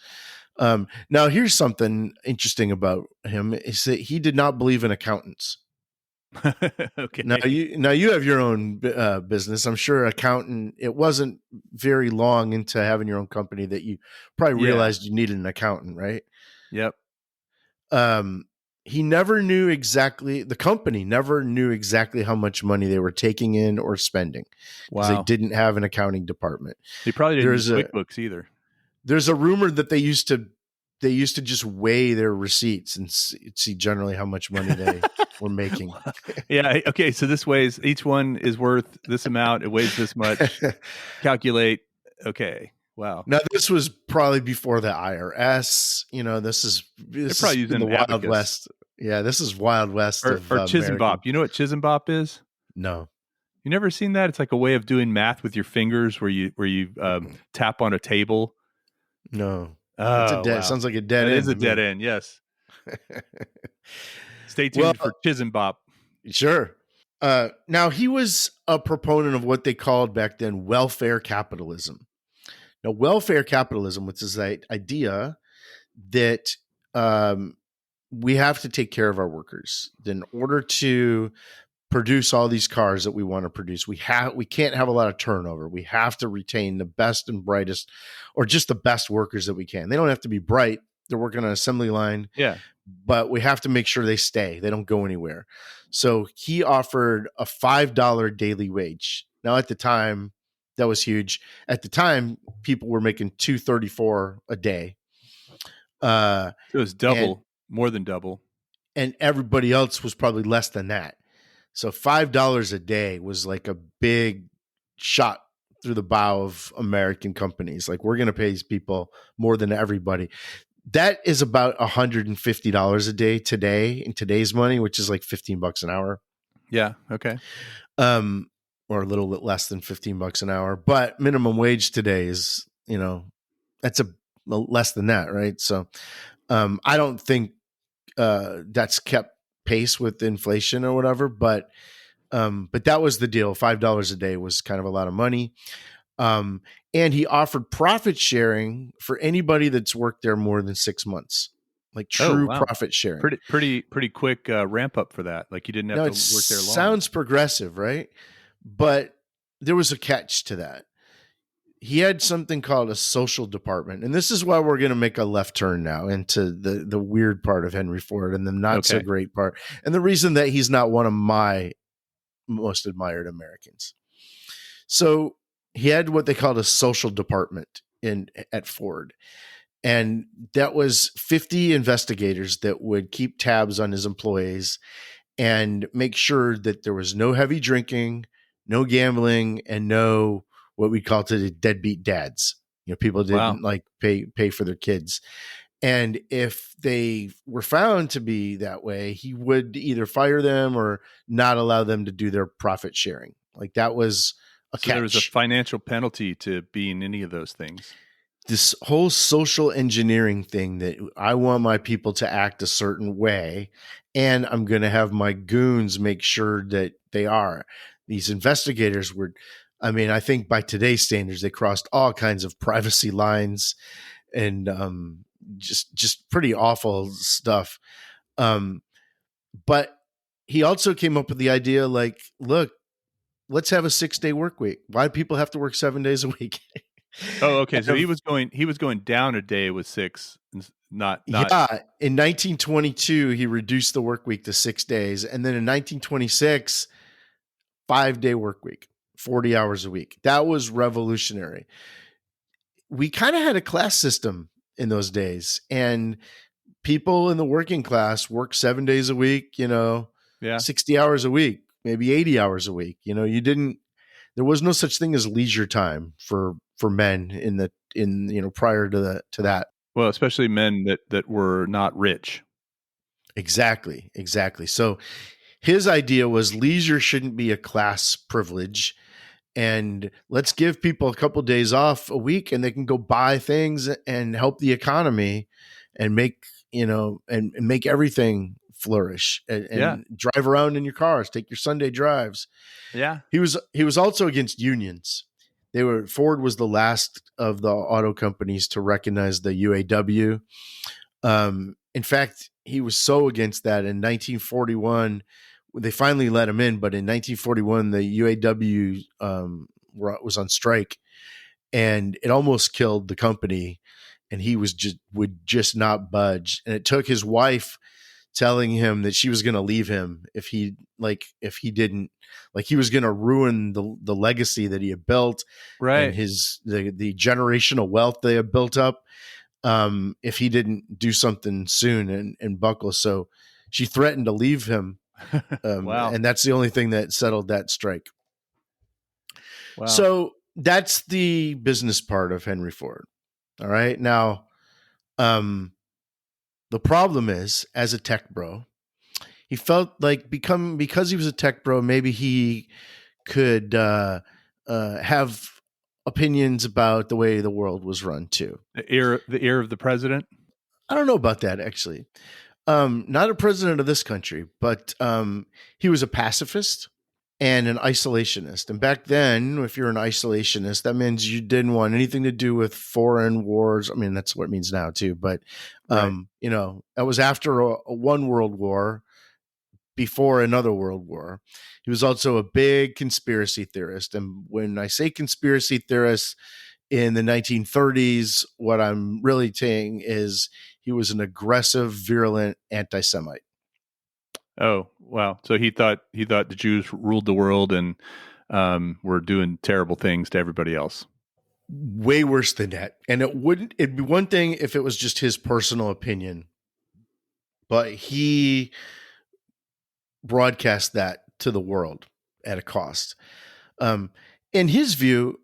Speaker 1: Now, here's something interesting about him is that he did not believe in accountants.
Speaker 2: Okay.
Speaker 1: Now you have your own business. I'm sure accountant. It wasn't very long into having your own company that you probably realized you needed an accountant, right?
Speaker 2: Yep.
Speaker 1: He never knew exactly. The company never knew exactly how much money they were taking in or spending because they didn't have an accounting department.
Speaker 2: They probably didn't use QuickBooks either.
Speaker 1: There's a rumor that they used to just weigh their receipts and see generally how much money they were making.
Speaker 2: Yeah. Okay. So each one is worth this amount. It weighs this much. Calculate. Okay. Wow.
Speaker 1: Now this was probably before the IRS. This is in the Wild West. Yeah, this is Wild West
Speaker 2: or Chisenbop. You know what Chisenbop is?
Speaker 1: No.
Speaker 2: You never seen that? It's like a way of doing math with your fingers where you tap on a table.
Speaker 1: No.
Speaker 2: Oh, wow.
Speaker 1: Sounds like a dead end.
Speaker 2: It is a dead end, yes. Stay tuned for Chisenbop.
Speaker 1: Sure. Now, he was a proponent of what they called back then welfare capitalism. Now, welfare capitalism, which is the idea that we have to take care of our workers. In order to produce all these cars that we want to produce, we can't have a lot of turnover. We have to retain the best and brightest, or just the best workers that we can. They don't have to be bright. They're working on an assembly line.
Speaker 2: Yeah.
Speaker 1: But we have to make sure they stay. They don't go anywhere. So he offered a $5 daily wage. Now, at the time, that was huge. At the time, people were making $2.34 a day.
Speaker 2: So it was double, more than double.
Speaker 1: And everybody else was probably less than that. So $5 a day was like a big shot through the bow of American companies. Like, we're going to pay these people more than everybody. That is about $150 a day today in today's money, which is like $15 an hour.
Speaker 2: Yeah. Okay.
Speaker 1: Or a little bit less than $15 an hour. But minimum wage today is, that's less than that, right? So I don't think that's kept pace with inflation or whatever, but that was the deal. $5 a day was kind of a lot of money. And he offered profit sharing for anybody that's worked there more than 6 months, like true profit sharing.
Speaker 2: Pretty quick ramp up for that. Like, you didn't have to work there long.
Speaker 1: Sounds progressive, right? But there was a catch to that. He had something called a social department. And this is why we're going to make a left turn now into the weird part of Henry Ford and the not so great part. And the reason that he's not one of my most admired Americans. So he had what they called a social department at Ford. And that was 50 investigators that would keep tabs on his employees and make sure that there was no heavy drinking, no gambling, and no what we call today deadbeat dads. People
Speaker 2: Wow.
Speaker 1: didn't like pay for their kids. And if they were found to be that way, he would either fire them or not allow them to do their profit sharing. Like that was a
Speaker 2: So there was a
Speaker 1: catch.
Speaker 2: financial penalty to being any of those things.
Speaker 1: This whole social engineering thing that I want my people to act a certain way, and I'm going to have my goons make sure that they are. These investigators were, I mean, I think by today's standards, they crossed all kinds of privacy lines and just pretty awful stuff. Um, but he also came up with the idea like, look, let's have a 6-day work week. Why do people have to work 7 days a week?
Speaker 2: Oh, okay. So
Speaker 1: And
Speaker 2: he was going down a day with 6, not
Speaker 1: yeah, in 1922, he reduced the work week to 6 days. And then in 1926, 5-day work week, 40 hours a week. That was revolutionary. We kind of had a class system in those days. And people in the working class work 7 days a week,
Speaker 2: yeah.
Speaker 1: 60 hours a week, maybe 80 hours a week. There was no such thing as leisure time for men prior to that.
Speaker 2: Well, especially men that were not rich.
Speaker 1: Exactly. So his idea was leisure shouldn't be a class privilege, and let's give people a couple days off a week and they can go buy things and help the economy and make, and make everything flourish and drive around in your cars, take your Sunday drives.
Speaker 2: Yeah.
Speaker 1: He was also against unions. Ford was the last of the auto companies to recognize the UAW. In fact, he was so against that in 1941, they finally let him in, but in 1941, the UAW was on strike, and it almost killed the company. And he would just not budge. And it took his wife telling him that she was going to leave him if he didn't, like he was going to ruin the legacy that he had built, and
Speaker 2: Right.
Speaker 1: the generational wealth they had built up, if he didn't do something soon and buckle. So she threatened to leave him.
Speaker 2: Wow.
Speaker 1: And that's the only thing that settled that strike.
Speaker 2: Wow.
Speaker 1: So that's the business part of Henry Ford. All right. Now, the problem is, as a tech bro, he felt like because he was a tech bro, maybe he could have opinions about the way the world was run too.
Speaker 2: The ear of the president.
Speaker 1: I don't know about that, actually. Not a president of this country, but he was a pacifist and an isolationist. And back then, if you're an isolationist, that means you didn't want anything to do with foreign wars. I mean, that's what it means now too. But
Speaker 2: Right.
Speaker 1: that was after a one world war, before another world war. He was also a big conspiracy theorist. And when I say conspiracy theorist in the 1930s, what I'm really saying is he was an aggressive, virulent anti-Semite.
Speaker 2: Oh, wow. So he thought the Jews ruled the world and were doing terrible things to everybody else.
Speaker 1: Way worse than that. And it'd be one thing if it was just his personal opinion, but he broadcast that to the world at a cost. In his view,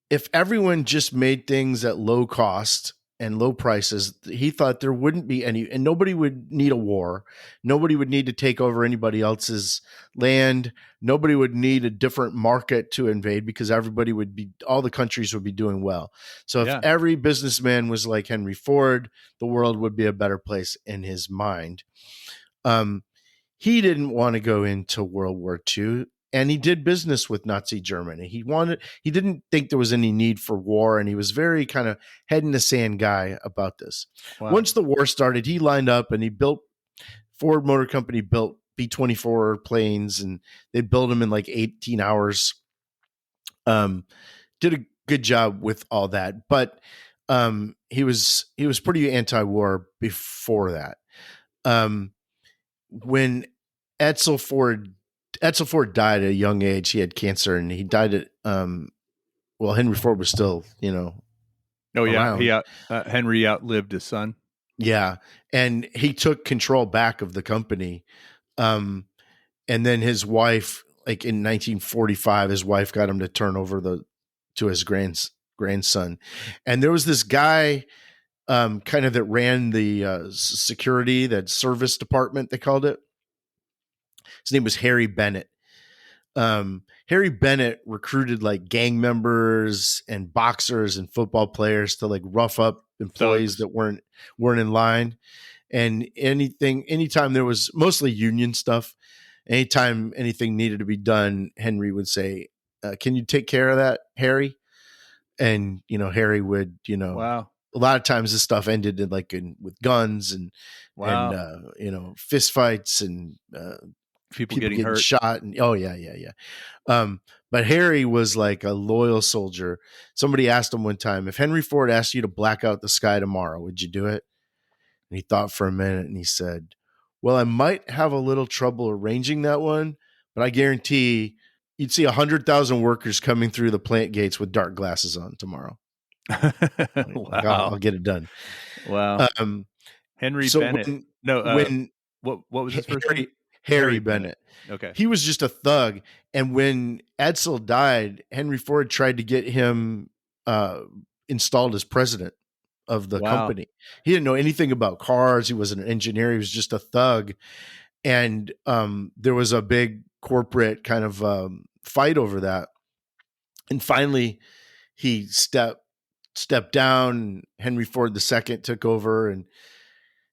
Speaker 1: if everyone just made things at low cost and low prices, he thought there wouldn't be any, and nobody would need a war. Nobody would need to take over anybody else's land. Nobody would need a different market to invade because all the countries would be doing well. So if every businessman was like Henry Ford, the world would be a better place in his mind. He didn't want to go into World War II, and he did business with Nazi Germany. He didn't think there was any need for war, and he was very kind of head in the sand guy about this.
Speaker 2: Wow.
Speaker 1: Once the war started, he lined up and Ford Motor Company built B-24 planes, and they built them in like 18 hours. Did a good job with all that, but he was pretty anti-war before that. When Edsel Ford died at a young age, he had cancer, and he died at Henry Ford was still around.
Speaker 2: Henry outlived his son.
Speaker 1: Yeah, and he took control back of the company. and then his wife, like in 1945, his wife got him to turn over to his grandson. And there was this guy kind of that ran the security, that service department, they called it. His name was Harry Bennett. Harry Bennett recruited like gang members and boxers and football players to like rough up employees that weren't in line. And anytime there was, mostly union stuff, anytime anything needed to be done, Henry would say, can you take care of that, Harry? And, Harry would,
Speaker 2: Wow.
Speaker 1: a lot of times this stuff ended with guns and,
Speaker 2: Wow.
Speaker 1: fist fights and,
Speaker 2: People getting hurt.
Speaker 1: shot. And but Harry was like a loyal soldier. Somebody asked him one time, if Henry Ford asked you to black out the sky tomorrow, would you do it? And he thought for a minute and he said, well, I might have a little trouble arranging that one, but I guarantee you'd see 100,000 workers coming through the plant gates with dark glasses on tomorrow.
Speaker 2: Wow.
Speaker 1: I'll get it done.
Speaker 2: Wow. Henry Bennett. What was his first name?
Speaker 1: Harry Bennett.
Speaker 2: Okay.
Speaker 1: He was just a thug. And when Edsel died, Henry Ford tried to get him installed as president of the company. He didn't know anything about cars. He wasn't an engineer. He was just a thug. And there was a big corporate kind of fight over that. And finally, he stepped down. Henry Ford II took over, and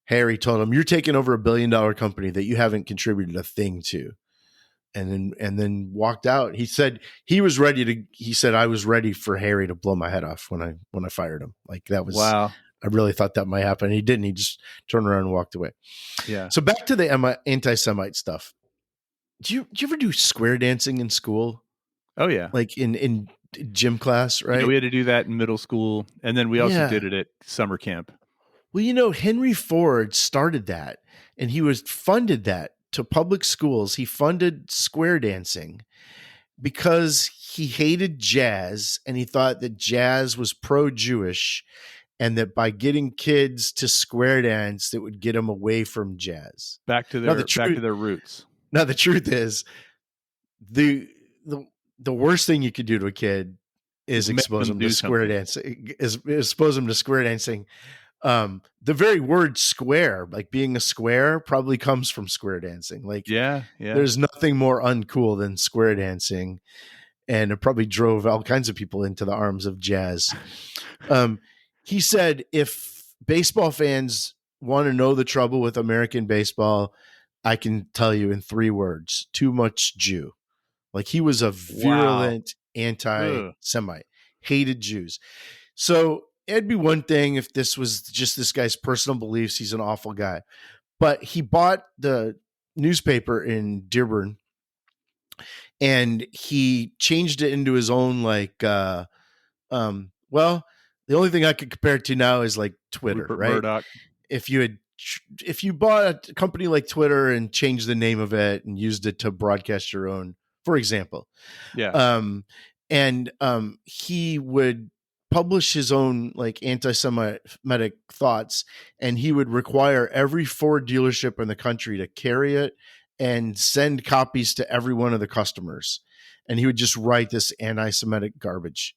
Speaker 1: Harry told him, you're taking over $1 billion company that you haven't contributed a thing to. And then walked out. He said I was ready for Harry to blow my head off when I fired him. Like that was,
Speaker 2: wow.
Speaker 1: I really thought that might happen. He didn't. He just turned around and walked away.
Speaker 2: Yeah.
Speaker 1: So back to the anti-Semite stuff. Do you ever do square dancing in school?
Speaker 2: Oh yeah.
Speaker 1: Like in gym class, right?
Speaker 2: We had to do that in middle school. And then we also did it at summer camp.
Speaker 1: Well, Henry Ford started that, and he funded that to public schools. He funded square dancing because he hated jazz, and he thought that jazz was pro-Jewish, and that by getting kids to square dance, it would get them away from jazz.
Speaker 2: Back to their roots.
Speaker 1: Now, the truth is, the worst thing you could do to a kid is expose them to square dancing. Expose them to square dancing. The very word square, like being a square, probably comes from square dancing. Like, there's nothing more uncool than square dancing. And it probably drove all kinds of people into the arms of jazz. He said, if baseball fans want to know the trouble with American baseball, I can tell you in 3 words: too much Jew. Like, he was a virulent anti-Semite, hated Jews. So it'd be one thing if this was just this guy's personal beliefs. He's an awful guy. But he bought the newspaper in Dearborn, and he changed it into his own, the only thing I could compare it to now is like Twitter,
Speaker 2: Rupert
Speaker 1: right?
Speaker 2: Murdoch.
Speaker 1: If you bought a company like Twitter and changed the name of it and used it to broadcast your own, for example.
Speaker 2: Yeah.
Speaker 1: He would publish his own like anti-Semitic thoughts, and he would require every Ford dealership in the country to carry it and send copies to every one of the customers. And he would just write this anti-Semitic garbage.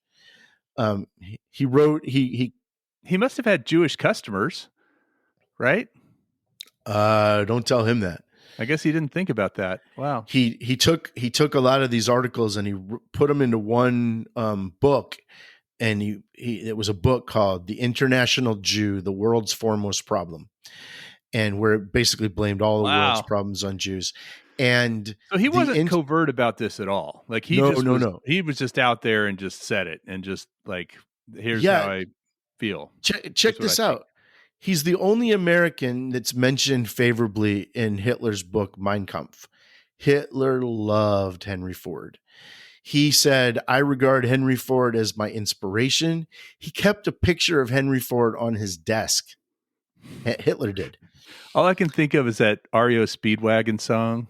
Speaker 1: He
Speaker 2: must have had Jewish customers, right?
Speaker 1: Don't tell him that.
Speaker 2: I guess he didn't think about that. Wow.
Speaker 1: He took a lot of these articles and he put them into one book, and it was a book called "The International Jew: The World's Foremost Problem," and where it basically blamed all the world's problems on Jews. And
Speaker 2: so he wasn't covert about this at all. Like he was just out there and just said it and just like, here's how I feel.
Speaker 1: Check this out. He's the only American that's mentioned favorably in Hitler's book, Mein Kampf. Hitler loved Henry Ford. He said, I regard Henry Ford as my inspiration. He kept a picture of Henry Ford on his desk. Hitler did.
Speaker 2: All I can think of is that REO Speedwagon song.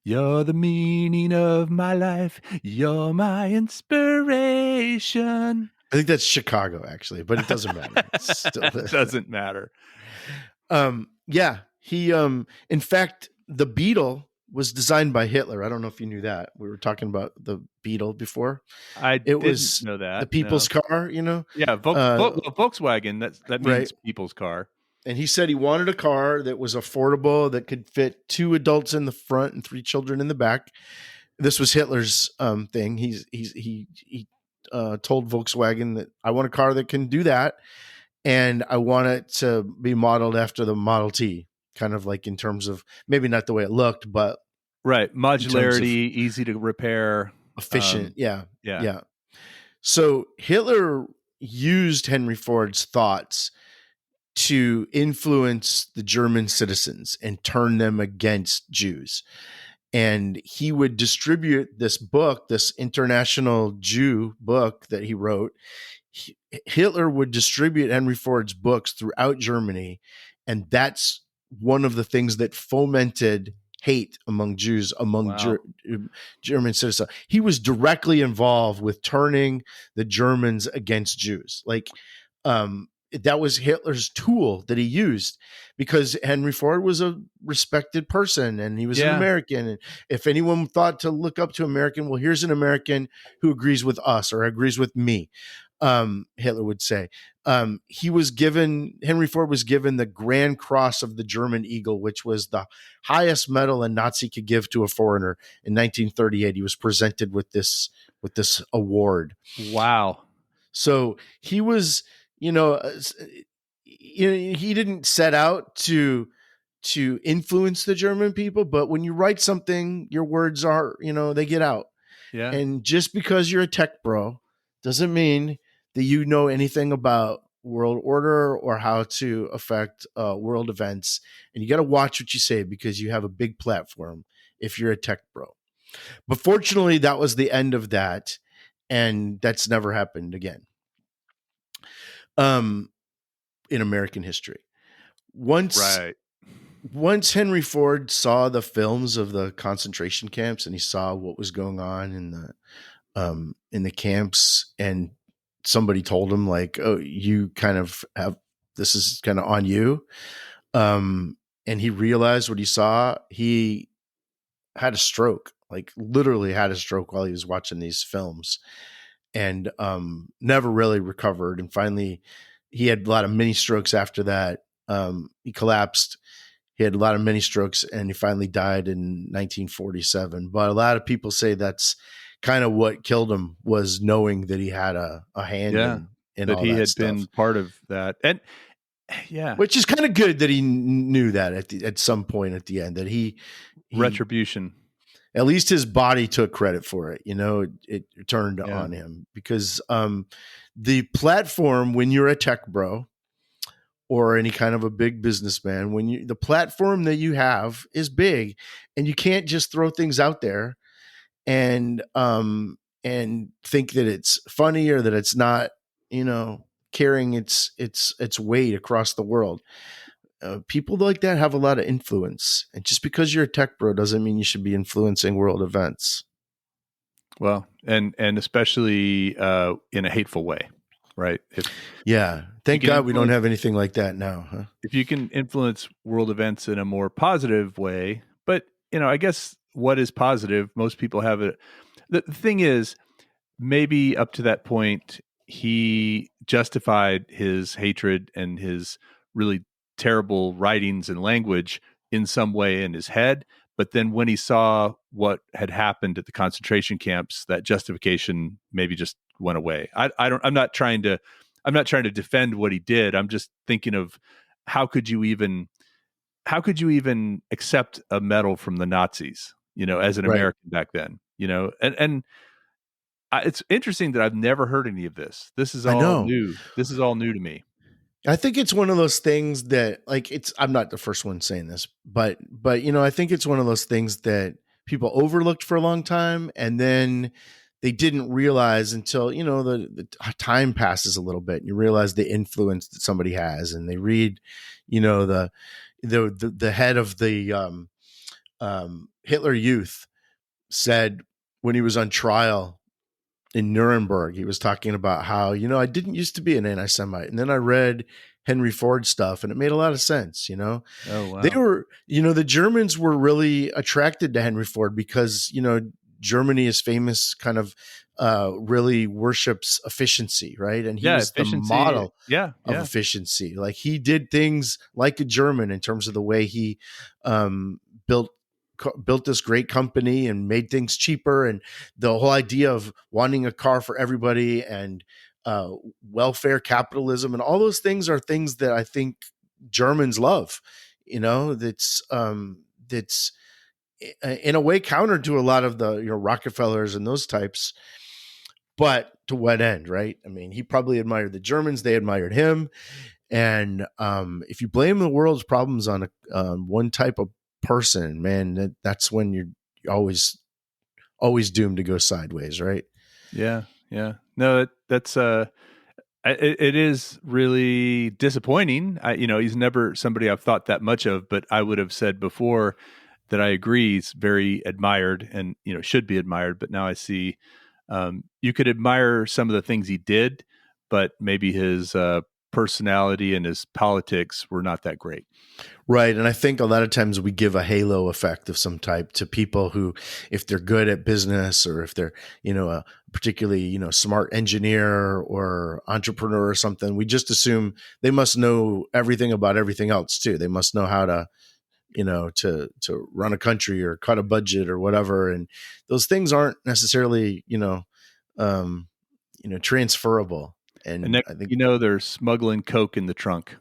Speaker 2: You're the meaning of my life. You're my inspiration.
Speaker 1: I think that's Chicago, actually, but it doesn't matter.
Speaker 2: It doesn't matter.
Speaker 1: He, in fact, the Beatle was designed by Hitler. I don't know if you knew that. We were talking about the Beetle before.
Speaker 2: I
Speaker 1: It
Speaker 2: didn't
Speaker 1: was
Speaker 2: know
Speaker 1: the
Speaker 2: that.
Speaker 1: people's
Speaker 2: No.
Speaker 1: car,
Speaker 2: Yeah,
Speaker 1: uh,
Speaker 2: well, Volkswagen. That
Speaker 1: right?
Speaker 2: means people's car.
Speaker 1: And he said he wanted a car that was affordable, that could fit two adults in the front and three children in the back. This was Hitler's thing. He told Volkswagen that I want a car that can do that, and I want it to be modeled after the Model T, kind of like in terms of maybe not the way it looked, but
Speaker 2: Right,
Speaker 1: in terms of
Speaker 2: modularity, easy to repair.
Speaker 1: efficient. Yeah,
Speaker 2: Yeah.
Speaker 1: yeah. So Hitler used Henry Ford's thoughts to influence the German citizens and turn them against Jews. And he would distribute this book, this international Jew book that he wrote. Hitler would distribute Henry Ford's books throughout Germany. And that's one of the things that fomented hate among Jews, among
Speaker 2: Wow.
Speaker 1: German citizens. He was directly involved with turning the Germans against Jews. That was Hitler's tool that he used, because Henry Ford was a respected person and he was an
Speaker 2: Yeah.
Speaker 1: American. And if anyone thought to look up to American, well, here's an American who agrees with us or agrees with me. Hitler would say. Henry Ford was given the Grand Cross of the German Eagle, which was the highest medal a Nazi could give to a foreigner. In 1938, he was presented with this award.
Speaker 2: Wow.
Speaker 1: So he was, you know, he didn't set out to influence the German people, but when you write something, your words are, they get out.
Speaker 2: Yeah.
Speaker 1: And just because you're a tech bro doesn't mean that you know anything about world order or how to affect world events. And you got to watch what you say, because you have a big platform if you're a tech bro. But fortunately, that was the end of that. And that's never happened again in American history. Once
Speaker 2: Right.
Speaker 1: Henry Ford saw the films of the concentration camps and he saw what was going on in the camps, and somebody told him, like, oh, you kind of have, this is kind of on you. And he realized what he saw. He had a stroke, like literally had a stroke while he was watching these films, and never really recovered. And finally, he had a lot of mini strokes after that. He collapsed. He had a lot of mini strokes, and he finally died in 1947. But a lot of people say that's kind of what killed him, was knowing that he had a hand
Speaker 2: Yeah.
Speaker 1: in
Speaker 2: That
Speaker 1: all
Speaker 2: he
Speaker 1: that
Speaker 2: had been
Speaker 1: stuff.
Speaker 2: part of that. And yeah,
Speaker 1: Which is kind of good that he knew that at some point at the end, that he
Speaker 2: retribution.
Speaker 1: at least his body took credit for it. It turned
Speaker 2: Yeah.
Speaker 1: on him, because the platform, when you're a tech bro or any kind of a big businessman, the platform that you have is big, and you can't just throw things out there and think that it's funny or that it's not, carrying its weight across the world. People like that have a lot of influence, and just because you're a tech bro doesn't mean you should be influencing world events.
Speaker 2: Well, and especially in a hateful way, right?
Speaker 1: Yeah, thank God we don't have anything like that now, huh?
Speaker 2: If you can influence world events in a more positive way, but I guess what is positive? Most people have it. The thing is, maybe up to that point, he justified his hatred and his really terrible writings and language in some way in his head. But then when he saw what had happened at the concentration camps, that justification maybe just went away. I'm not trying to defend what he did. I'm just thinking of how could you even accept a medal from the Nazis, as an
Speaker 1: Right.
Speaker 2: American back then, and it's interesting that I've never heard any of this. This is
Speaker 1: I
Speaker 2: all
Speaker 1: know.
Speaker 2: new. This is all new to me.
Speaker 1: I think it's one of those things that, like, I'm not the first one saying this, but I think it's one of those things that people overlooked for a long time, and then they didn't realize until, the time passes a little bit and you realize the influence that somebody has, and they read, the head of the Hitler Youth said, when he was on trial in Nuremberg, he was talking about how, I didn't used to be an anti-Semite. And then I read Henry Ford stuff, and it made a lot of sense.
Speaker 2: Oh, wow.
Speaker 1: They were, the Germans were really attracted to Henry Ford because, Germany is famous kind of really worships efficiency, right? And he
Speaker 2: Yeah,
Speaker 1: was the
Speaker 2: efficiency.
Speaker 1: model
Speaker 2: Yeah,
Speaker 1: of
Speaker 2: yeah.
Speaker 1: efficiency. Like he did things like a German in terms of the way he built this great company and made things cheaper, and the whole idea of wanting a car for everybody and welfare capitalism and all those things are things that I think Germans love. That's in a way counter to a lot of the Rockefellers and those types. But to what end, right? I mean, he probably admired the Germans; they admired him. And if you blame the world's problems on one type of person, man, that's when you're always doomed to go sideways, right?
Speaker 2: Yeah, yeah. No, that's it is really disappointing. He's never somebody I've thought that much of, but I would have said before that I agree he's very admired and should be admired. But now I see you could admire some of the things he did, but maybe his personality and his politics were not that great.
Speaker 1: Right. And I think a lot of times we give a halo effect of some type to people who, if they're good at business or if they're, a particularly, smart engineer or entrepreneur or something, we just assume they must know everything about everything else too. They must know how to, to run a country or cut a budget or whatever. And those things aren't necessarily, transferable.
Speaker 2: And next,
Speaker 1: I think,
Speaker 2: they're smuggling Coke in the trunk.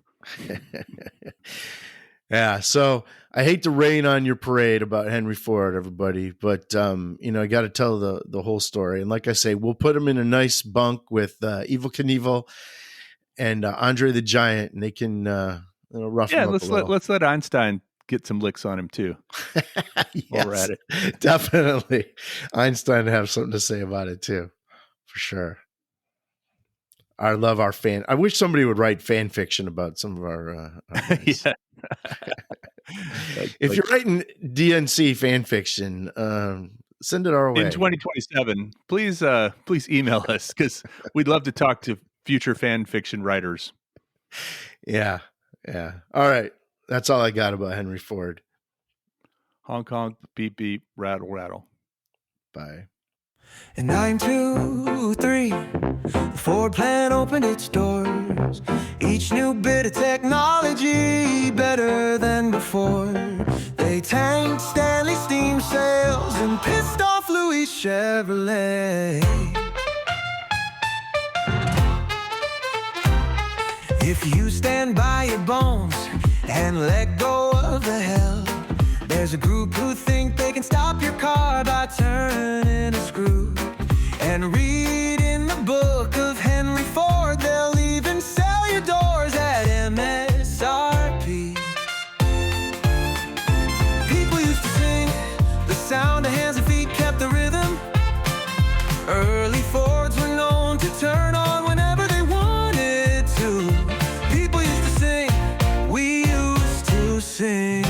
Speaker 1: Yeah, so I hate to rain on your parade about Henry Ford, everybody, but I got to tell the whole story. And like I say, we'll put him in a nice bunk with Evel Knievel and Andre the Giant, and they can rough him up a little.
Speaker 2: Let's let Einstein get some licks on him too.
Speaker 1: Yes,
Speaker 2: while we're at it.
Speaker 1: Definitely, Einstein have something to say about it too, for sure. I love our fan. I wish somebody would write fan fiction about some of our
Speaker 2: yeah.
Speaker 1: If you're writing DNC fan fiction, send it our way.
Speaker 2: In 2027, please email us because we'd love to talk to future fan fiction writers.
Speaker 1: Yeah. All right. That's all I got about Henry Ford.
Speaker 2: Honk, honk, beep, beep, rattle, rattle.
Speaker 1: Bye.
Speaker 3: In 9, 2, 3, the Ford plan opened its doors. Each new bit of technology better than before. They tanked Stanley steam sails and pissed off Louis Chevrolet. If you stand by your bones and let go of the hell, there's a group who think they can stop your car by turning a screw. And read in the book of Henry Ford, they'll even sell your doors at MSRP. People used to sing, the sound of hands and feet kept the rhythm. Early Fords were known to turn on whenever they wanted to. People used to sing, we used to sing.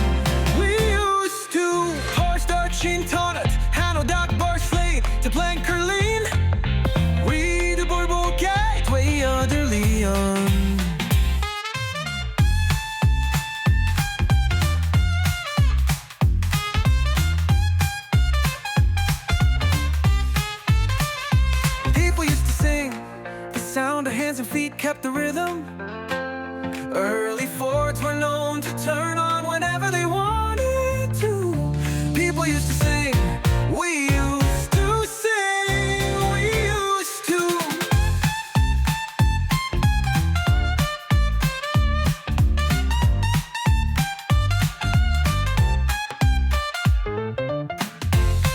Speaker 3: Taught Hanno Doc Bar Slate to Blank Curleen. We the Borbo Gateway under Leon. People used to sing, the sound of hands and feet kept the rhythm. Early Fords were known to turn on whenever they wanted to. People used to sing, we used to sing, we used to.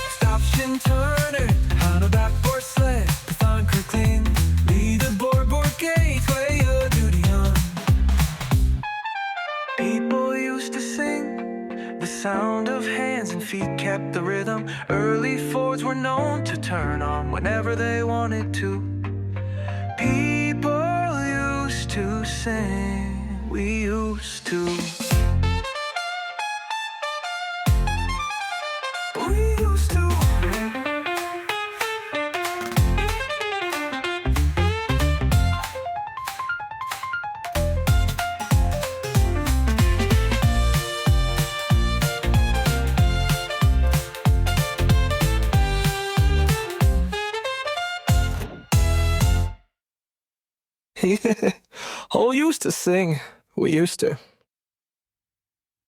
Speaker 3: Stop Shin Turner, Hanno Doc Bar Sled, Python Kirkland, lead the board gateway, a duty on. People used to sing, the sound of hands and feet kept the rhythm. Early Fords were known to turn on whenever they wanted to. People used to sing, we used to. We used to.
Speaker 4: Oh, used to sing. We used to.